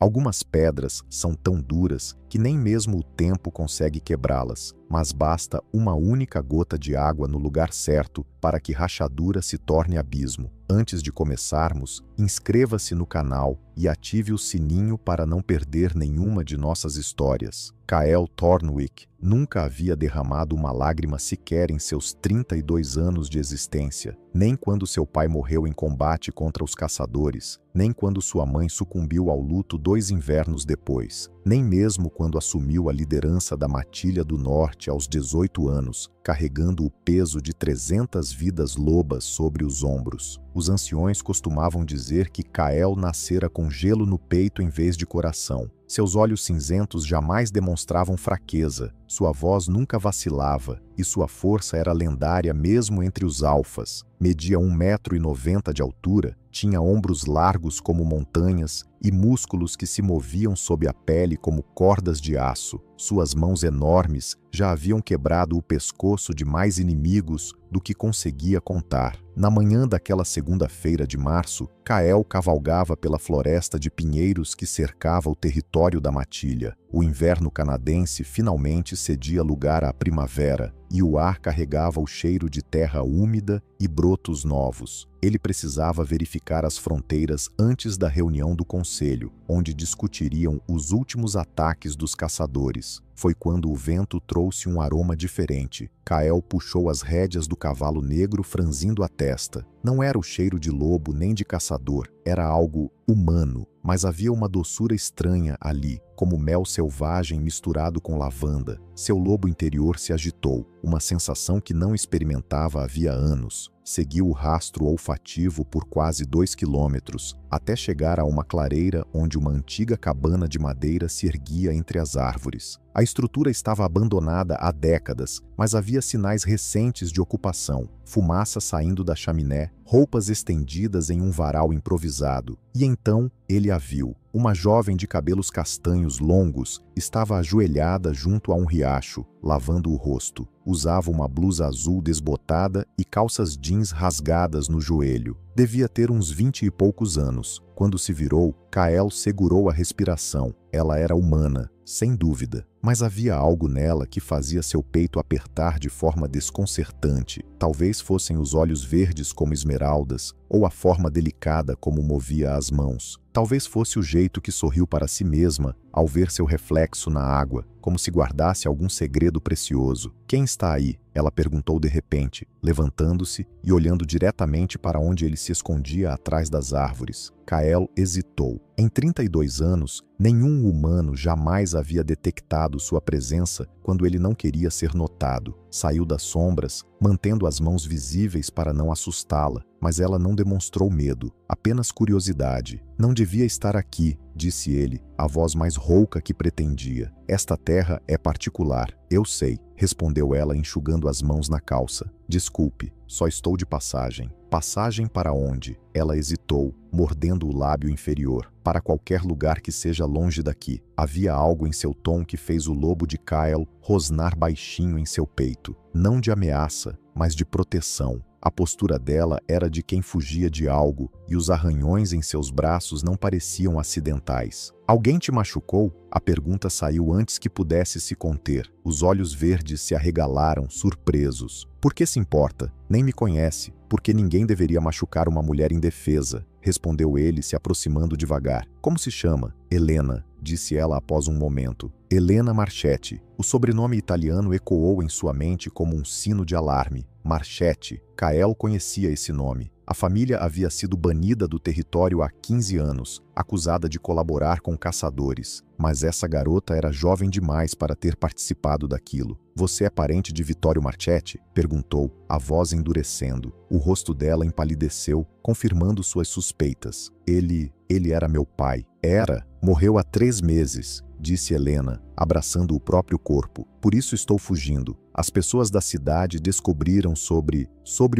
Algumas pedras são tão duras que nem mesmo o tempo consegue quebrá-las, mas basta uma única gota de água no lugar certo para que rachadura se torne abismo. Antes de começarmos, inscreva-se no canal e ative o sininho para não perder nenhuma de nossas histórias. Kael Thornwick nunca havia derramado uma lágrima sequer em seus 32 anos de existência, nem quando seu pai morreu em combate contra os caçadores, nem quando sua mãe sucumbiu ao luto 2 invernos depois, nem mesmo quando assumiu a liderança da Matilha do Norte aos 18 anos, carregando o peso de 300 vidas lobas sobre os ombros. Os anciões costumavam dizer que Kael nascera com gelo no peito em vez de coração. Seus olhos cinzentos jamais demonstravam fraqueza, sua voz nunca vacilava e sua força era lendária mesmo entre os alfas. Media 1,90 m de altura, tinha ombros largos como montanhas e músculos que se moviam sob a pele como cordas de aço. Suas mãos enormes já haviam quebrado o pescoço de mais inimigos do que conseguia contar. Na manhã daquela segunda-feira de março, Kael cavalgava pela floresta de pinheiros que cercava o território da Matilha. O inverno canadense finalmente cedia lugar à primavera, e o ar carregava o cheiro de terra úmida e brotos novos. Ele precisava verificar as fronteiras antes da reunião do conselho, onde discutiriam os últimos ataques dos caçadores. Foi quando o vento trouxe um aroma diferente. Kael puxou as rédeas do cavalo negro, franzindo a testa. Não era o cheiro de lobo nem de caçador, era algo humano, mas havia uma doçura estranha ali, como mel selvagem misturado com lavanda. Seu lobo interior se agitou, uma sensação que não experimentava havia anos. Seguiu o rastro olfativo por quase 2 quilômetros, até chegar a uma clareira onde uma antiga cabana de madeira se erguia entre as árvores. A estrutura estava abandonada há décadas, mas havia sinais recentes de ocupação. Fumaça saindo da chaminé, roupas estendidas em um varal improvisado. E então ele a viu. Uma jovem de cabelos castanhos longos estava ajoelhada junto a um riacho, lavando o rosto. Usava uma blusa azul desbotada e calças jeans rasgadas no joelho. Devia ter uns 20 e poucos anos. Quando se virou, Kael segurou a respiração. Ela era humana, sem dúvida, mas havia algo nela que fazia seu peito apertar de forma desconcertante. Talvez fossem os olhos verdes como esmeraldas, ou a forma delicada como movia as mãos. Talvez fosse o jeito que sorriu para si mesma ao ver seu reflexo na água, como se guardasse algum segredo precioso. "Quem está aí?" ela perguntou de repente, levantando-se e olhando diretamente para onde ele se escondia atrás das árvores. Kael hesitou. Em 32 anos, nenhum humano jamais havia detectado sua presença quando ele não queria ser notado. Saiu das sombras, mantendo as mãos visíveis para não assustá-la, mas ela não demonstrou medo, apenas curiosidade. "Não devia estar aqui", disse ele, a voz mais rouca que pretendia. "Esta terra é particular." "Eu sei", respondeu ela enxugando as mãos na calça. "Desculpe, só estou de passagem." "Passagem para onde?" Ela hesitou, mordendo o lábio inferior. "Para qualquer lugar que seja longe daqui." Havia algo em seu tom que fez o lobo de Kael rosnar baixinho em seu peito. Não de ameaça, mas de proteção. A postura dela era de quem fugia de algo, e os arranhões em seus braços não pareciam acidentais. "Alguém te machucou?" A pergunta saiu antes que pudesse se conter. Os olhos verdes se arregalaram, surpresos. "Por que se importa? Nem me conhece. Porque ninguém deveria machucar uma mulher indefesa", respondeu ele, se aproximando devagar. "Como se chama?" "Helena", disse ela após um momento. "Helena Marchetti." O sobrenome italiano ecoou em sua mente como um sino de alarme. Marchetti. Kael conhecia esse nome. A família havia sido banida do território há 15 anos, acusada de colaborar com caçadores. Mas essa garota era jovem demais para ter participado daquilo. "Você é parente de Vittorio Marchetti?" perguntou, a voz endurecendo. O rosto dela empalideceu, confirmando suas suspeitas. Ele era meu pai." "Era? Morreu há 3 meses." disse Helena, abraçando o próprio corpo. "Por isso estou fugindo. As pessoas da cidade descobriram sobre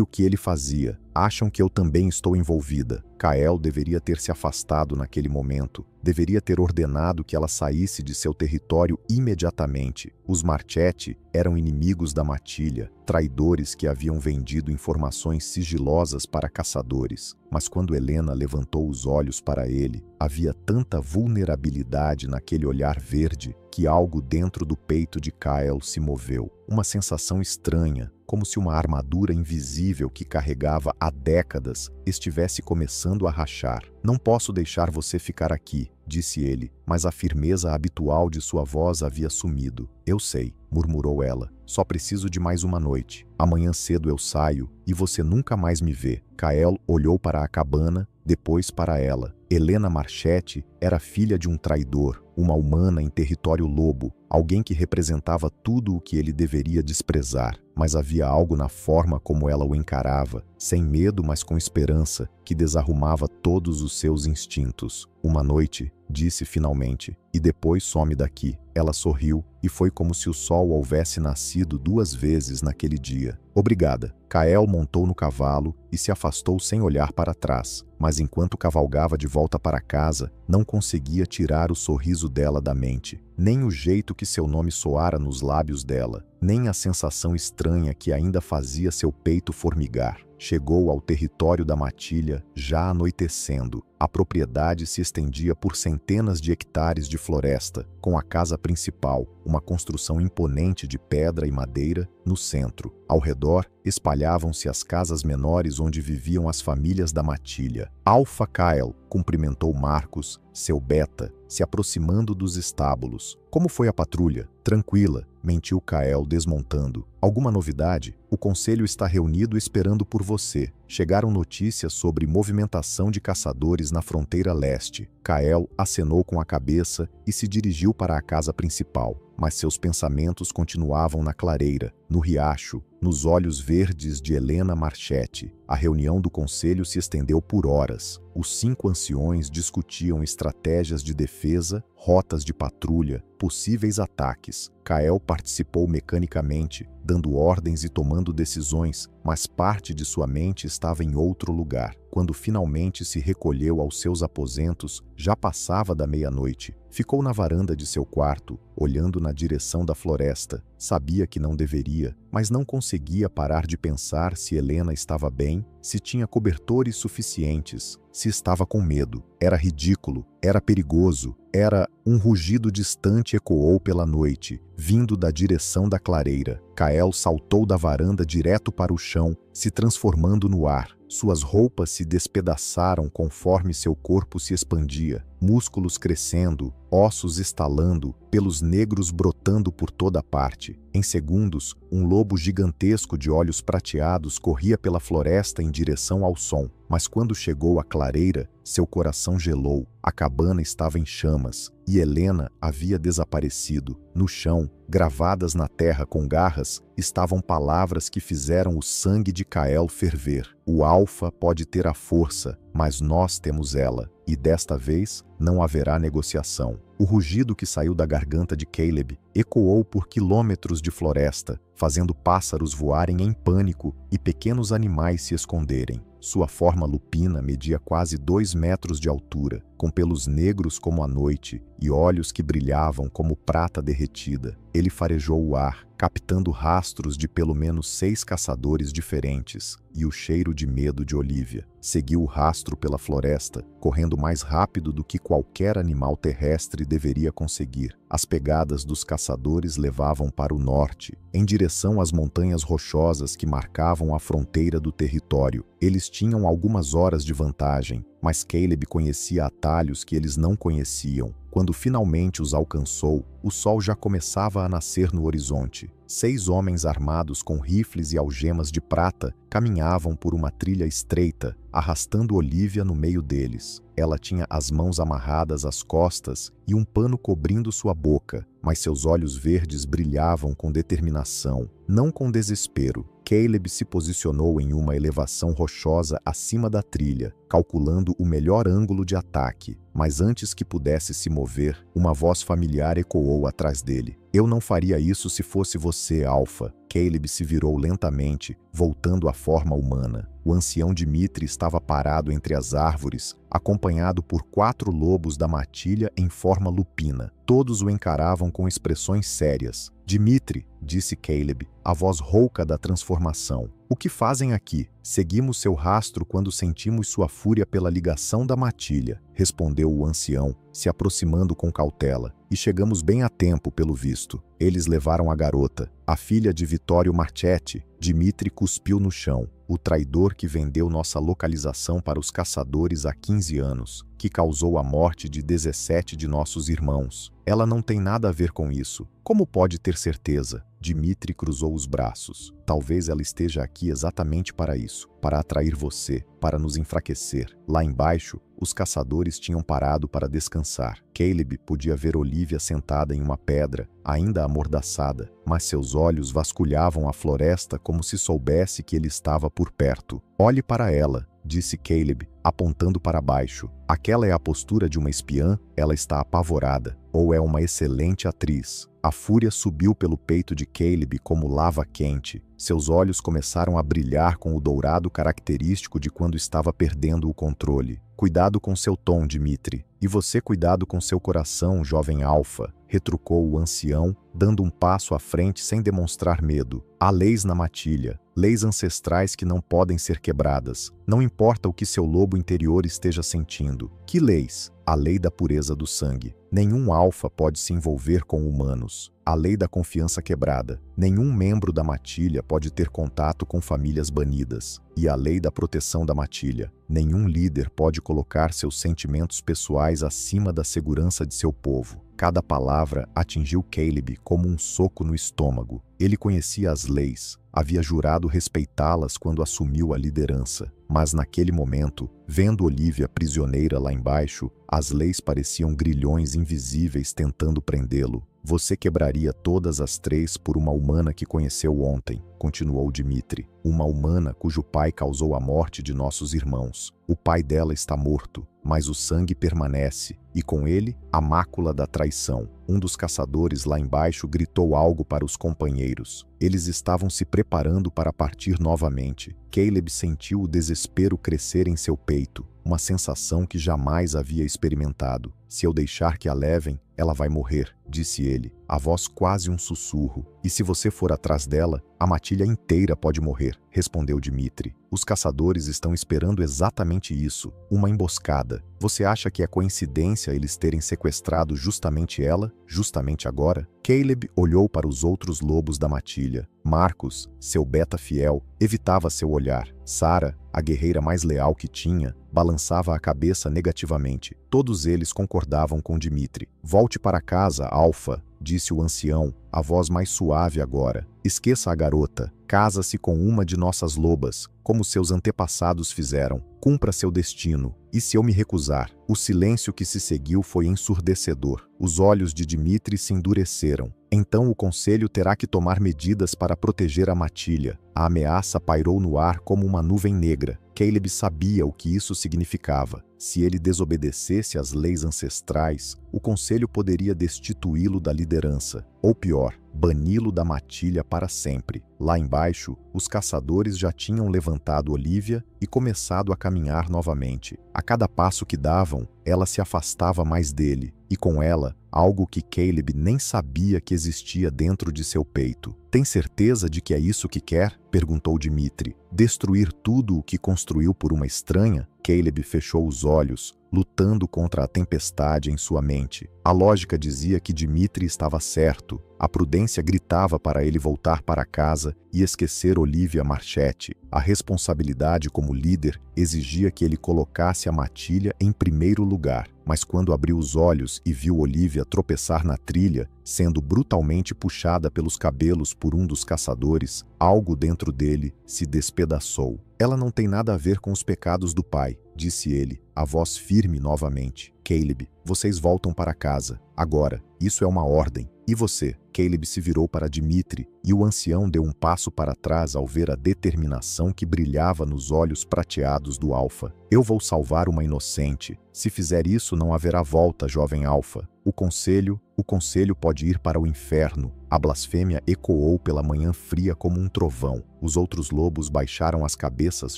o que ele fazia. Acham que eu também estou envolvida." Kael deveria ter se afastado naquele momento. Deveria ter ordenado que ela saísse de seu território imediatamente. Os Marchetti eram inimigos da matilha, traidores que haviam vendido informações sigilosas para caçadores. Mas quando Helena levantou os olhos para ele, havia tanta vulnerabilidade naquele olhar verde que algo dentro do peito de Kael se moveu. Uma sensação estranha, como se uma armadura invisível que carregava há décadas estivesse começando a rachar. "Não posso deixar você ficar aqui", disse ele, mas a firmeza habitual de sua voz havia sumido. "Eu sei", murmurou ela. "Só preciso de mais uma noite. Amanhã cedo eu saio e você nunca mais me vê." Kael olhou para a cabana, depois para ela. Helena Marchetti era filha de um traidor, uma humana em território lobo, alguém que representava tudo o que ele deveria desprezar. Mas havia algo na forma como ela o encarava, sem medo, mas com esperança, que desarrumava todos os seus instintos. "Uma noite", disse finalmente, "e depois some daqui." Ela sorriu, e foi como se o sol houvesse nascido 2 vezes naquele dia. "Obrigada." Kael montou no cavalo e se afastou sem olhar para trás, mas enquanto cavalgava de volta para casa, não conseguia tirar o sorriso dela da mente, nem o jeito que seu nome soara nos lábios dela, nem a sensação estranha que ainda fazia seu peito formigar. Chegou ao território da matilha, já anoitecendo. A propriedade se estendia por centenas de hectares de floresta, com a casa principal, uma construção imponente de pedra e madeira, no centro. Ao redor, espalhavam-se as casas menores onde viviam as famílias da matilha. "Alpha Kael", cumprimentou Marcos, seu beta, se aproximando dos estábulos. "Como foi a patrulha?" "Tranquila", mentiu Kael, desmontando. "Alguma novidade? O conselho está reunido esperando por você. Chegaram notícias sobre movimentação de caçadores na fronteira leste." Kael acenou com a cabeça e se dirigiu para a casa principal, mas seus pensamentos continuavam na clareira, no riacho, nos olhos verdes de Helena Marchetti. A reunião do conselho se estendeu por horas. Os 5 anciões discutiam estratégias de defesa, rotas de patrulha, possíveis ataques. Kael participou mecanicamente, dando ordens e tomando decisões, mas parte de sua mente estava em outro lugar. Quando finalmente se recolheu aos seus aposentos, já passava da meia-noite. Ficou na varanda de seu quarto, olhando na direção da floresta. Sabia que não deveria, mas não conseguia parar de pensar se Helena estava bem, se tinha cobertores suficientes, se estava com medo. Era ridículo, era perigoso, era... Um rugido distante ecoou pela noite, vindo da direção da clareira. Kael saltou da varanda direto para o chão, se transformando no ar. Suas roupas se despedaçaram conforme seu corpo se expandia, músculos crescendo, ossos estalando, pelos negros brotando por toda parte. Em segundos, um lobo gigantesco de olhos prateados corria pela floresta em direção ao som. Mas quando chegou à clareira, seu coração gelou. A cabana estava em chamas, e Helena havia desaparecido. No chão, gravadas na terra com garras, estavam palavras que fizeram o sangue de Kael ferver. "O Alfa pode ter a força, mas nós temos ela, e desta vez não haverá negociação." O rugido que saiu da garganta de Caleb ecoou por quilômetros de floresta, fazendo pássaros voarem em pânico e pequenos animais se esconderem. Sua forma lupina media quase 2 metros de altura, com pelos negros como a noite e olhos que brilhavam como prata derretida. Ele farejou o ar, captando rastros de pelo menos 6 caçadores diferentes, e o cheiro de medo de Olivia. Seguiu o rastro pela floresta, correndo mais rápido do que qualquer animal terrestre deveria conseguir. As pegadas dos caçadores levavam para o norte, em direção às montanhas rochosas que marcavam a fronteira do território. Eles tinham algumas horas de vantagem, mas Caleb conhecia atalhos que eles não conheciam. Quando finalmente os alcançou, o sol já começava a nascer no horizonte. 6 homens armados com rifles e algemas de prata caminhavam por uma trilha estreita, arrastando Olivia no meio deles. Ela tinha as mãos amarradas às costas e um pano cobrindo sua boca, mas seus olhos verdes brilhavam com determinação, não com desespero. Caleb se posicionou em uma elevação rochosa acima da trilha, calculando o melhor ângulo de ataque, mas antes que pudesse se mover, uma voz familiar ecoou atrás dele. Eu não faria isso se fosse você, Alfa. Caleb se virou lentamente, voltando à forma humana. O ancião Dmitri estava parado entre as árvores, acompanhado por 4 lobos da matilha em forma lupina. Todos o encaravam com expressões sérias. Dmitri, disse Caleb, a voz rouca da transformação. O que fazem aqui? Seguimos seu rastro quando sentimos sua fúria pela ligação da matilha, respondeu o ancião, se aproximando com cautela. E chegamos bem a tempo, pelo visto. Eles levaram a garota, a filha de Vittorio Marchetti. Dmitri cuspiu no chão. O traidor que vendeu nossa localização para os caçadores há 15 anos, que causou a morte de 17 de nossos irmãos. Ela não tem nada a ver com isso. Como pode ter certeza? Dmitri cruzou os braços. Talvez ela esteja aqui exatamente para isso, para atrair você, para nos enfraquecer. Lá embaixo, os caçadores tinham parado para descansar. Caleb podia ver Olivia sentada em uma pedra, ainda amordaçada, mas seus olhos vasculhavam a floresta como se soubesse que ele estava por perto. Olhe para ela, disse Caleb, apontando para baixo. Aquela é a postura de uma espiã? Ela está apavorada. Ou é uma excelente atriz? A fúria subiu pelo peito de Caleb como lava quente. Seus olhos começaram a brilhar com o dourado característico de quando estava perdendo o controle. Cuidado com seu tom, Dmitri. E você cuidado com seu coração, jovem Alfa, retrucou o ancião, dando um passo à frente sem demonstrar medo. Há leis na matilha, leis ancestrais que não podem ser quebradas. Não importa o que seu lobo interior esteja sentindo. Que leis? A lei da pureza do sangue. Nenhum alfa pode se envolver com humanos. A lei da confiança quebrada. Nenhum membro da matilha pode ter contato com famílias banidas. E a lei da proteção da matilha. Nenhum líder pode colocar seus sentimentos pessoais acima da segurança de seu povo. Cada palavra atingiu Caleb como um soco no estômago. Ele conhecia as leis, havia jurado respeitá-las quando assumiu a liderança. Mas naquele momento, vendo Olivia prisioneira lá embaixo, as leis pareciam grilhões invisíveis tentando prendê-lo. Você quebraria todas as 3 por uma humana que conheceu ontem, continuou Dmitri. Uma humana cujo pai causou a morte de nossos irmãos. O pai dela está morto, mas o sangue permanece, e com ele, a mácula da traição. Um dos caçadores lá embaixo gritou algo para os companheiros. Eles estavam se preparando para partir novamente. Caleb sentiu o desespero crescer em seu peito, uma sensação que jamais havia experimentado. Se eu deixar que a levem, ela vai morrer, disse ele, a voz quase um sussurro. E se você for atrás dela, a matilha inteira pode morrer, respondeu Dmitri. Os caçadores estão esperando exatamente isso, uma emboscada. Você acha que é coincidência eles terem sequestrado justamente ela, justamente agora? Caleb olhou para os outros lobos da matilha. Marcos, seu beta fiel, evitava seu olhar. Sara, a guerreira mais leal que tinha, balançava a cabeça negativamente. Todos eles concordavam com Dmitri. Volte para casa, Alfa, disse o ancião, a voz mais suave agora. Esqueça a garota. Casa-se com uma de nossas lobas, como seus antepassados fizeram. Cumpra seu destino. E se eu me recusar? O silêncio que se seguiu foi ensurdecedor. Os olhos de Dmitri se endureceram. Então o conselho terá que tomar medidas para proteger a matilha. A ameaça pairou no ar como uma nuvem negra. Caleb sabia o que isso significava. Se ele desobedecesse às leis ancestrais, o conselho poderia destituí-lo da liderança. Ou pior, bani-lo da matilha para sempre. Lá embaixo, os caçadores já tinham levantado Olivia e começado a caminhar novamente. A cada passo que davam, ela se afastava mais dele, e com ela, algo que Caleb nem sabia que existia dentro de seu peito. Tem certeza de que é isso que quer? Perguntou Dmitri. Destruir tudo o que construiu por uma estranha? Caleb fechou os olhos, lutando contra a tempestade em sua mente. A lógica dizia que Dmitri estava certo. A prudência gritava para ele voltar para casa e esquecer Olivia Marchetti. A responsabilidade como líder exigia que ele colocasse a matilha em primeiro lugar. Mas quando abriu os olhos e viu Olivia tropeçar na trilha, sendo brutalmente puxada pelos cabelos por um dos caçadores, algo dentro dele se despedaçou. Ela não tem nada a ver com os pecados do pai, disse ele, a voz firme novamente. Caleb, vocês voltam para casa. Agora, isso é uma ordem. E você? Caleb se virou para Dmitri, e o ancião deu um passo para trás ao ver a determinação que brilhava nos olhos prateados do Alfa. Eu vou salvar uma inocente. Se fizer isso, não haverá volta, jovem Alfa. O conselho pode ir para o inferno. A blasfêmia ecoou pela manhã fria como um trovão. Os outros lobos baixaram as cabeças,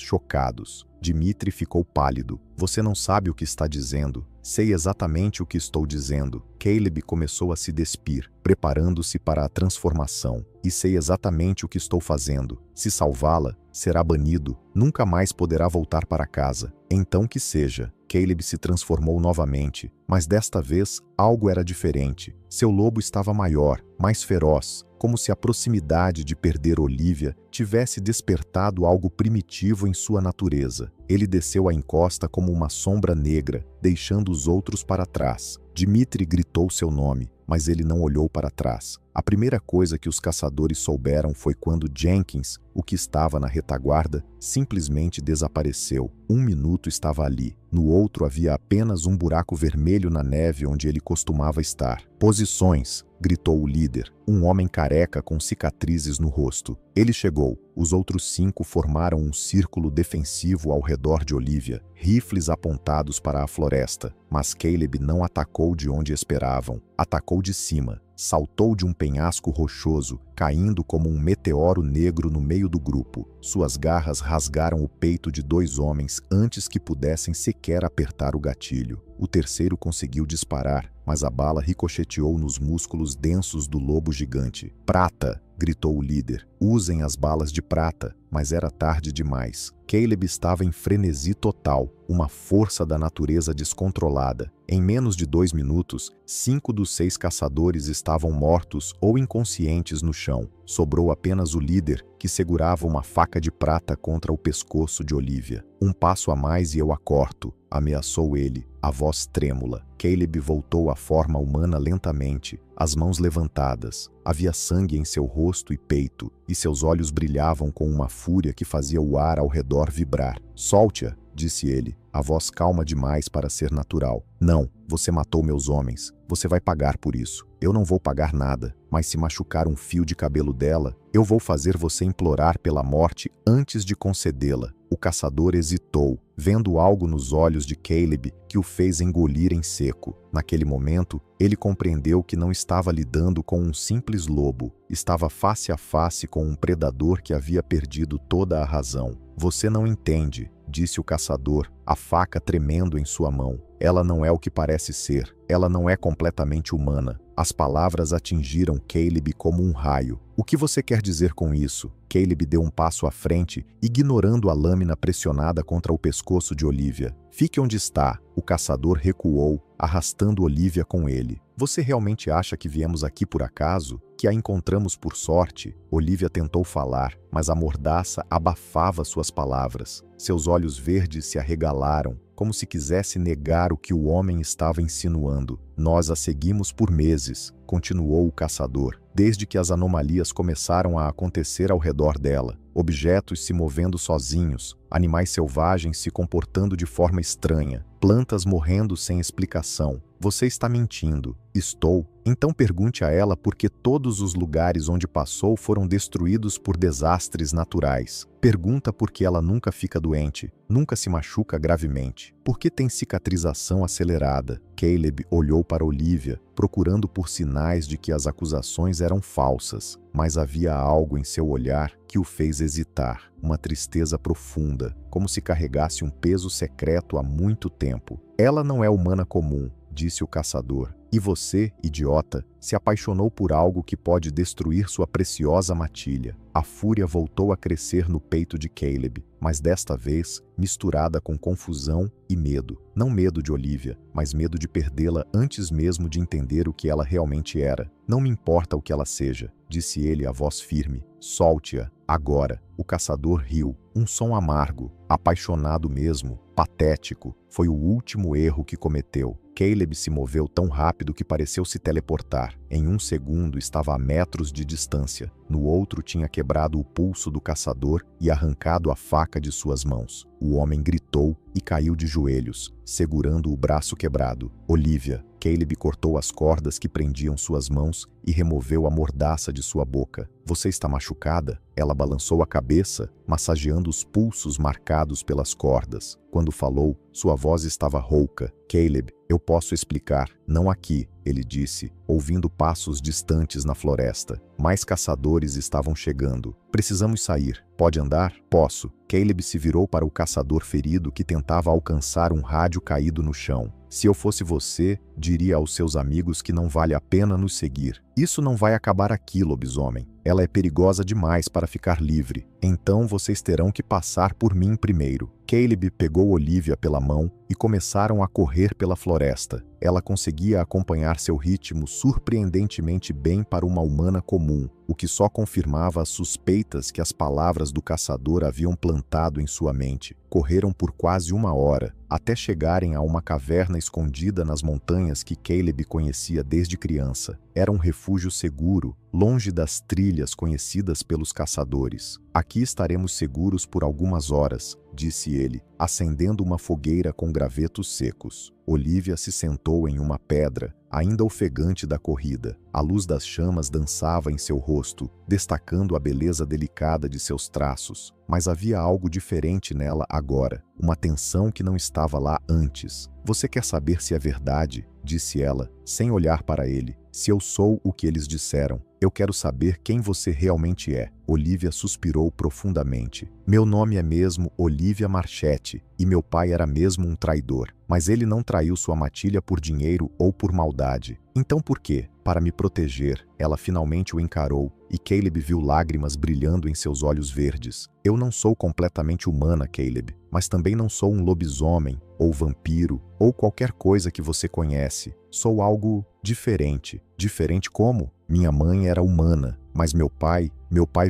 chocados. Dmitri ficou pálido. Você não sabe o que está dizendo. Sei exatamente o que estou dizendo. Caleb começou a se despir, preparando-se para a transformação. E sei exatamente o que estou fazendo. Se salvá-la, será banido. Nunca mais poderá voltar para casa. Então que seja. Caleb se transformou novamente, mas desta vez algo era diferente. Seu lobo estava maior, mais feroz, como se a proximidade de perder Olivia tivesse despertado algo primitivo em sua natureza. Ele desceu a encosta como uma sombra negra, deixando os outros para trás. Dmitri gritou seu nome, mas ele não olhou para trás. A primeira coisa que os caçadores souberam foi quando Jenkins, o que estava na retaguarda, simplesmente desapareceu. 1 minuto estava ali. No outro havia apenas um buraco vermelho na neve onde ele costumava estar. Posições! Gritou o líder, um homem careca com cicatrizes no rosto. Ele chegou. Os outros 5 formaram um círculo defensivo ao redor de Olivia, rifles apontados para a floresta. Mas Caleb não atacou de onde esperavam. Atacou de cima. Saltou de um penhasco rochoso, caindo como um meteoro negro no meio do grupo. Suas garras rasgaram o peito de 2 homens antes que pudessem sequer apertar o gatilho. O terceiro conseguiu disparar, mas a bala ricocheteou nos músculos densos do lobo gigante. Prata! Gritou o líder. Usem as balas de prata, mas era tarde demais. Caleb estava em frenesi total, uma força da natureza descontrolada. Em menos de 2 minutos, 5 dos 6 caçadores estavam mortos ou inconscientes no chão. Sobrou apenas o líder, que segurava uma faca de prata contra o pescoço de Olivia. Um passo a mais e eu a corto, ameaçou ele, a voz trêmula. Caleb voltou à forma humana lentamente, as mãos levantadas. Havia sangue em seu rosto e peito, e seus olhos brilhavam com uma fúria que fazia o ar ao redor vibrar. Solte-a, disse ele, a voz calma demais para ser natural. Não, você matou meus homens. Você vai pagar por isso. Eu não vou pagar nada, mas se machucar um fio de cabelo dela, eu vou fazer você implorar pela morte antes de concedê-la. O caçador hesitou, vendo algo nos olhos de Caleb que o fez engolir em seco. Naquele momento, ele compreendeu que não estava lidando com um simples lobo. Estava face a face com um predador que havia perdido toda a razão. Você não entende, disse o caçador, a faca tremendo em sua mão. Ela não é o que parece ser. Ela não é completamente humana. As palavras atingiram Caleb como um raio. O que você quer dizer com isso? Caleb deu um passo à frente, ignorando a lâmina pressionada contra o pescoço de Olivia. Fique onde está. O caçador recuou, arrastando Olivia com ele. Você realmente acha que viemos aqui por acaso? Que a encontramos por sorte? Olivia tentou falar, mas a mordaça abafava suas palavras. Seus olhos verdes se arregalaram, como se quisesse negar o que o homem estava insinuando. Nós a seguimos por meses, continuou o caçador, desde que as anomalias começaram a acontecer ao redor dela. Objetos se movendo sozinhos, animais selvagens se comportando de forma estranha, plantas morrendo sem explicação. Você está mentindo. Estou. Então pergunte a ela por que todos os lugares onde passou foram destruídos por desastres naturais. Pergunta por que ela nunca fica doente, nunca se machuca gravemente. Por que tem cicatrização acelerada? Caleb olhou para Olivia, procurando por sinais de que as acusações eram falsas, mas havia algo em seu olhar que o fez hesitar, uma tristeza profunda, como se carregasse um peso secreto há muito tempo. Ela não é humana comum, disse o caçador. E você, idiota, se apaixonou por algo que pode destruir sua preciosa matilha. A fúria voltou a crescer no peito de Caleb, mas desta vez misturada com confusão e medo. Não medo de Olivia, mas medo de perdê-la antes mesmo de entender o que ela realmente era. Não me importa o que ela seja, disse ele a voz firme. Solte-a, agora. O caçador riu, um som amargo, apaixonado mesmo, patético. Foi o último erro que cometeu. Caleb se moveu tão rápido que pareceu se teleportar. Em 1 segundo estava a metros de distância. No outro tinha quebrado o pulso do caçador e arrancado a faca de suas mãos. O homem gritou e caiu de joelhos, segurando o braço quebrado. Olivia. Caleb cortou as cordas que prendiam suas mãos e removeu a mordaça de sua boca. Você está machucada? Ela balançou a cabeça, massageando os pulsos marcados pelas cordas. Quando falou, sua voz estava rouca. Caleb, eu posso explicar. Não aqui. ele disse, ouvindo passos distantes na floresta. Mais caçadores estavam chegando. Precisamos sair. Pode andar? Posso. Caleb se virou para o caçador ferido que tentava alcançar um rádio caído no chão. Se eu fosse você, diria aos seus amigos que não vale a pena nos seguir. Isso não vai acabar aqui, lobisomem. Ela é perigosa demais para ficar livre. Então vocês terão que passar por mim primeiro. Caleb pegou Olivia pela mão e começaram a correr pela floresta. Ela conseguia acompanhar seu ritmo surpreendentemente bem para uma humana comum, o que só confirmava as suspeitas que as palavras do caçador haviam plantado em sua mente. Correram por quase 1 hora, até chegarem a uma caverna escondida nas montanhas que Caleb conhecia desde criança. Era um refúgio seguro, longe das trilhas conhecidas pelos caçadores. Aqui estaremos seguros por algumas horas, disse ele, acendendo uma fogueira com gravetos secos. Olivia se sentou em uma pedra, ainda ofegante da corrida. A luz das chamas dançava em seu rosto, destacando a beleza delicada de seus traços. Mas havia algo diferente nela agora, uma tensão que não estava lá antes. Você quer saber se é verdade? Disse ela, sem olhar para ele. Se eu sou o que eles disseram, eu quero saber quem você realmente é. Olivia suspirou profundamente. Meu nome é mesmo Olivia Marchetti, e meu pai era mesmo um traidor. Mas ele não traiu sua matilha por dinheiro ou por maldade. Então por quê? Para me proteger. Ela finalmente o encarou, e Caleb viu lágrimas brilhando em seus olhos verdes. Eu não sou completamente humana, Caleb, mas também não sou um lobisomem, ou vampiro, ou qualquer coisa que você conhece. Sou algo diferente. Diferente como? Minha mãe era humana, mas meu pai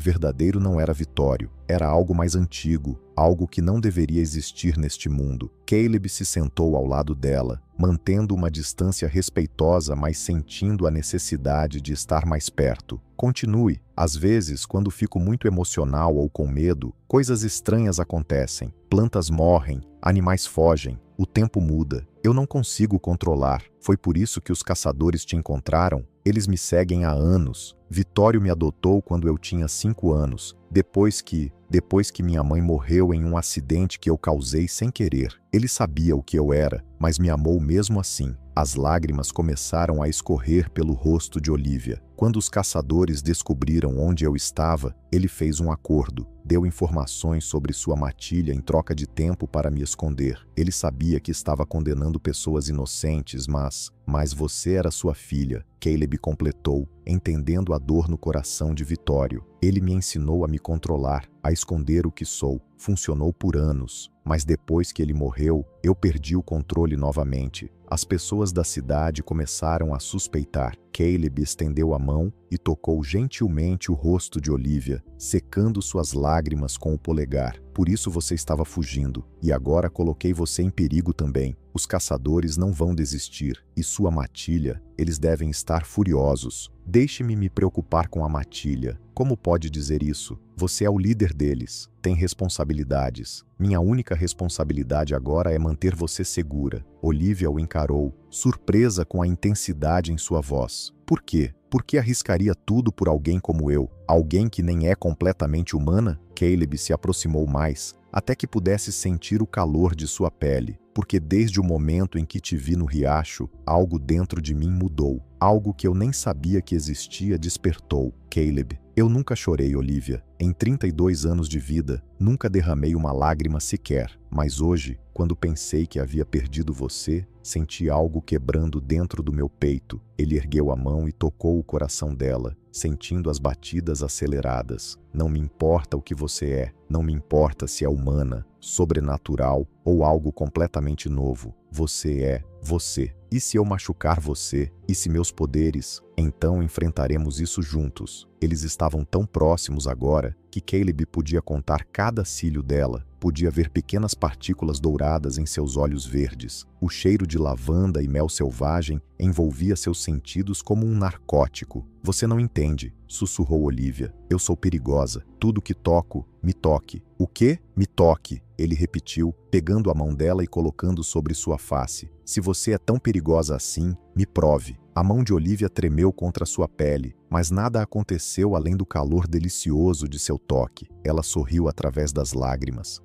verdadeiro não era Vitório. Era algo mais antigo, algo que não deveria existir neste mundo. Caleb se sentou ao lado dela, mantendo uma distância respeitosa, mas sentindo a necessidade de estar mais perto. Continue. Às vezes, quando fico muito emocional ou com medo, coisas estranhas acontecem. Plantas morrem, animais fogem, o tempo muda. Eu não consigo controlar. Foi por isso que os caçadores te encontraram? Eles me seguem há anos. Vitório me adotou quando eu tinha 5 anos, depois que minha mãe morreu em um acidente que eu causei sem querer. Ele sabia o que eu era, mas me amou mesmo assim. As lágrimas começaram a escorrer pelo rosto de Olivia. Quando os caçadores descobriram onde eu estava, ele fez um acordo. Deu informações sobre sua matilha em troca de tempo para me esconder. Ele sabia que estava condenando pessoas inocentes, mas você era sua filha, Caleb completou, entendendo a dor no coração de Vitório. Ele me ensinou a me controlar, a esconder o que sou. Funcionou por anos, mas depois que ele morreu, eu perdi o controle novamente. As pessoas da cidade começaram a suspeitar. Caleb estendeu a mão e tocou gentilmente o rosto de Olivia, secando suas lágrimas com o polegar. Por isso você estava fugindo, e agora coloquei você em perigo também. Os caçadores não vão desistir, e sua matilha, eles devem estar furiosos. Deixe-me me preocupar com a matilha. Como pode dizer isso? Você é o líder deles, tem responsabilidades. Minha única responsabilidade agora é manter você segura. Olivia o encarou, surpresa com a intensidade em sua voz. Por quê? Por que arriscaria tudo por alguém como eu? Alguém que nem é completamente humana? Caleb se aproximou mais, até que pudesse sentir o calor de sua pele. Porque desde o momento em que te vi no riacho, algo dentro de mim mudou. Algo que eu nem sabia que existia despertou. Caleb, eu nunca chorei, Olivia. Em 32 anos de vida, nunca derramei uma lágrima sequer. Mas hoje, quando pensei que havia perdido você, senti algo quebrando dentro do meu peito. Ele ergueu a mão e tocou o coração dela, sentindo as batidas aceleradas. Não me importa o que você é, não me importa se é humana, sobrenatural ou algo completamente novo. Você é você. E se eu machucar você? E se meus poderes? Então enfrentaremos isso juntos. Eles estavam tão próximos agora que Caleb podia contar cada cílio dela, podia ver pequenas partículas douradas em seus olhos verdes. O cheiro de lavanda e mel selvagem envolvia seus sentidos como um narcótico. Você não entende, sussurrou Olivia. Eu sou perigosa. Tudo que toco, me toque. O quê? Me toque, ele repetiu, pegando a mão dela e colocando sobre sua face. Se você é tão perigosa assim, me prove. A mão de Olivia tremeu contra sua pele, mas nada aconteceu além do calor delicioso de seu toque. Ela sorriu através das lágrimas.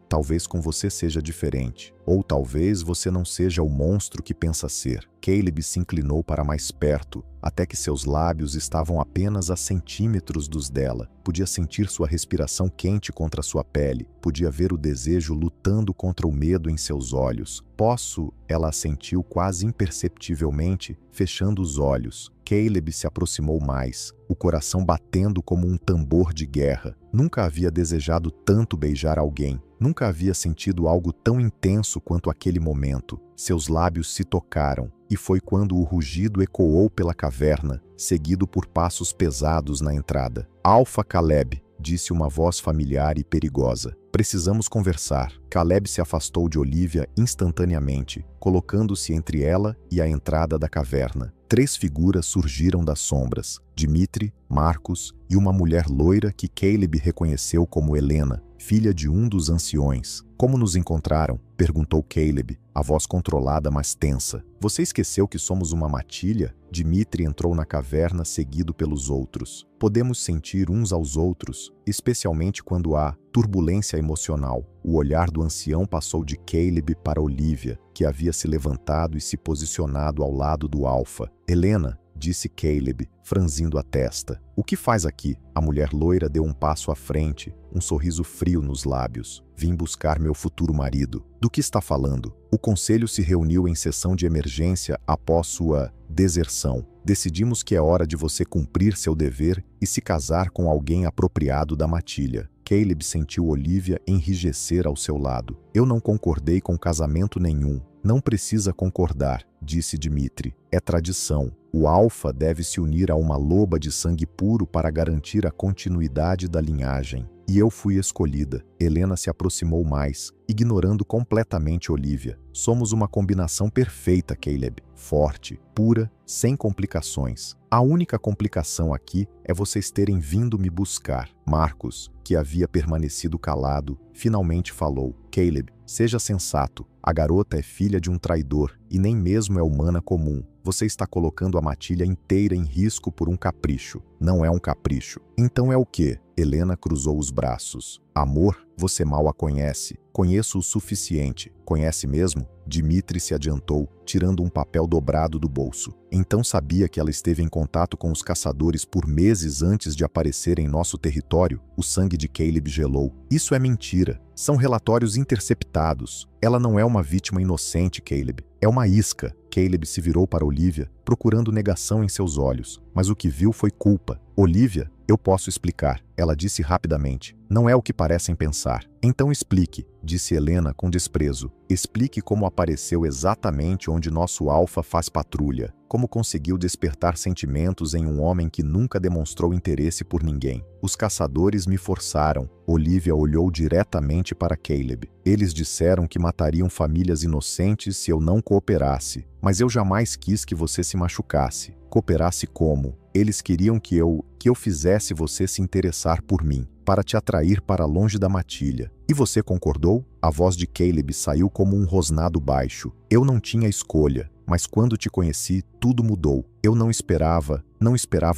Talvez com você seja diferente. Ou talvez você não seja o monstro que pensa ser. Caleb se inclinou para mais perto, até que seus lábios estavam apenas a centímetros dos dela. Podia sentir sua respiração quente contra sua pele. Podia ver o desejo lutando contra o medo em seus olhos. Posso? Ela assentiu quase imperceptivelmente, fechando os olhos. Caleb se aproximou mais, o coração batendo como um tambor de guerra. Nunca havia desejado tanto beijar alguém. Nunca havia sentido algo tão intenso quanto aquele momento. Seus lábios se tocaram, e foi quando o rugido ecoou pela caverna, seguido por passos pesados na entrada. Alpha Caleb, disse uma voz familiar e perigosa. Precisamos conversar. Caleb se afastou de Olivia instantaneamente, colocando-se entre ela e a entrada da caverna. 3 figuras surgiram das sombras: Dimitri, Marcos e uma mulher loira que Caleb reconheceu como Helena, filha de um dos anciões. Como nos encontraram? Perguntou Caleb, a voz controlada mas tensa. Você esqueceu que somos uma matilha? Dimitri entrou na caverna seguido pelos outros. Podemos sentir uns aos outros, especialmente quando há turbulência emocional. O olhar do ancião passou de Caleb para Olivia, que havia se levantado e se posicionado ao lado do Alpha. Helena, disse Caleb, franzindo a testa. O que faz aqui? A mulher loira deu um passo à frente, um sorriso frio nos lábios. Vim buscar meu futuro marido. Do que está falando? O conselho se reuniu em sessão de emergência após sua deserção. Decidimos que é hora de você cumprir seu dever e se casar com alguém apropriado da matilha. Caleb sentiu Olivia enrijecer ao seu lado. Eu não concordei com casamento nenhum. Não precisa concordar, disse Dimitri. É tradição. O Alpha deve se unir a uma loba de sangue puro para garantir a continuidade da linhagem. E eu fui escolhida. Helena se aproximou mais, ignorando completamente Olivia. Somos uma combinação perfeita, Caleb. Forte, pura, sem complicações. A única complicação aqui é vocês terem vindo me buscar. Marcos, que havia permanecido calado, finalmente falou. Caleb, seja sensato. A garota é filha de um traidor e nem mesmo é humana comum. Você está colocando a matilha inteira em risco por um capricho. Não é um capricho. Então é o quê? Helena cruzou os braços. Amor? Você mal a conhece. Conheço o suficiente. Conhece mesmo? Dimitri se adiantou, tirando um papel dobrado do bolso. Então sabia que ela esteve em contato com os caçadores por meses antes de aparecer em nosso território? O sangue de Caleb gelou. Isso é mentira. São relatórios interceptados. Ela não é uma vítima inocente, Caleb. É uma isca. Caleb se virou para Olivia, procurando negação em seus olhos. Mas o que viu foi culpa. Olivia, eu posso explicar, ela disse rapidamente. Não é o que parecem pensar. Então explique, disse Helena com desprezo. Explique como apareceu exatamente onde nosso Alpha faz patrulha. Como conseguiu despertar sentimentos em um homem que nunca demonstrou interesse por ninguém. Os caçadores me forçaram. Olivia olhou diretamente para Caleb. Eles disseram que matariam famílias inocentes se eu não cooperasse. Mas eu jamais quis que você se machucasse. Cooperasse como? Eles queriam que eu fizesse você se interessar por mim, para te atrair para longe da matilha. E você concordou? A voz de Caleb saiu como um rosnado baixo. Eu não tinha escolha, mas quando te conheci, tudo mudou. Eu não esperava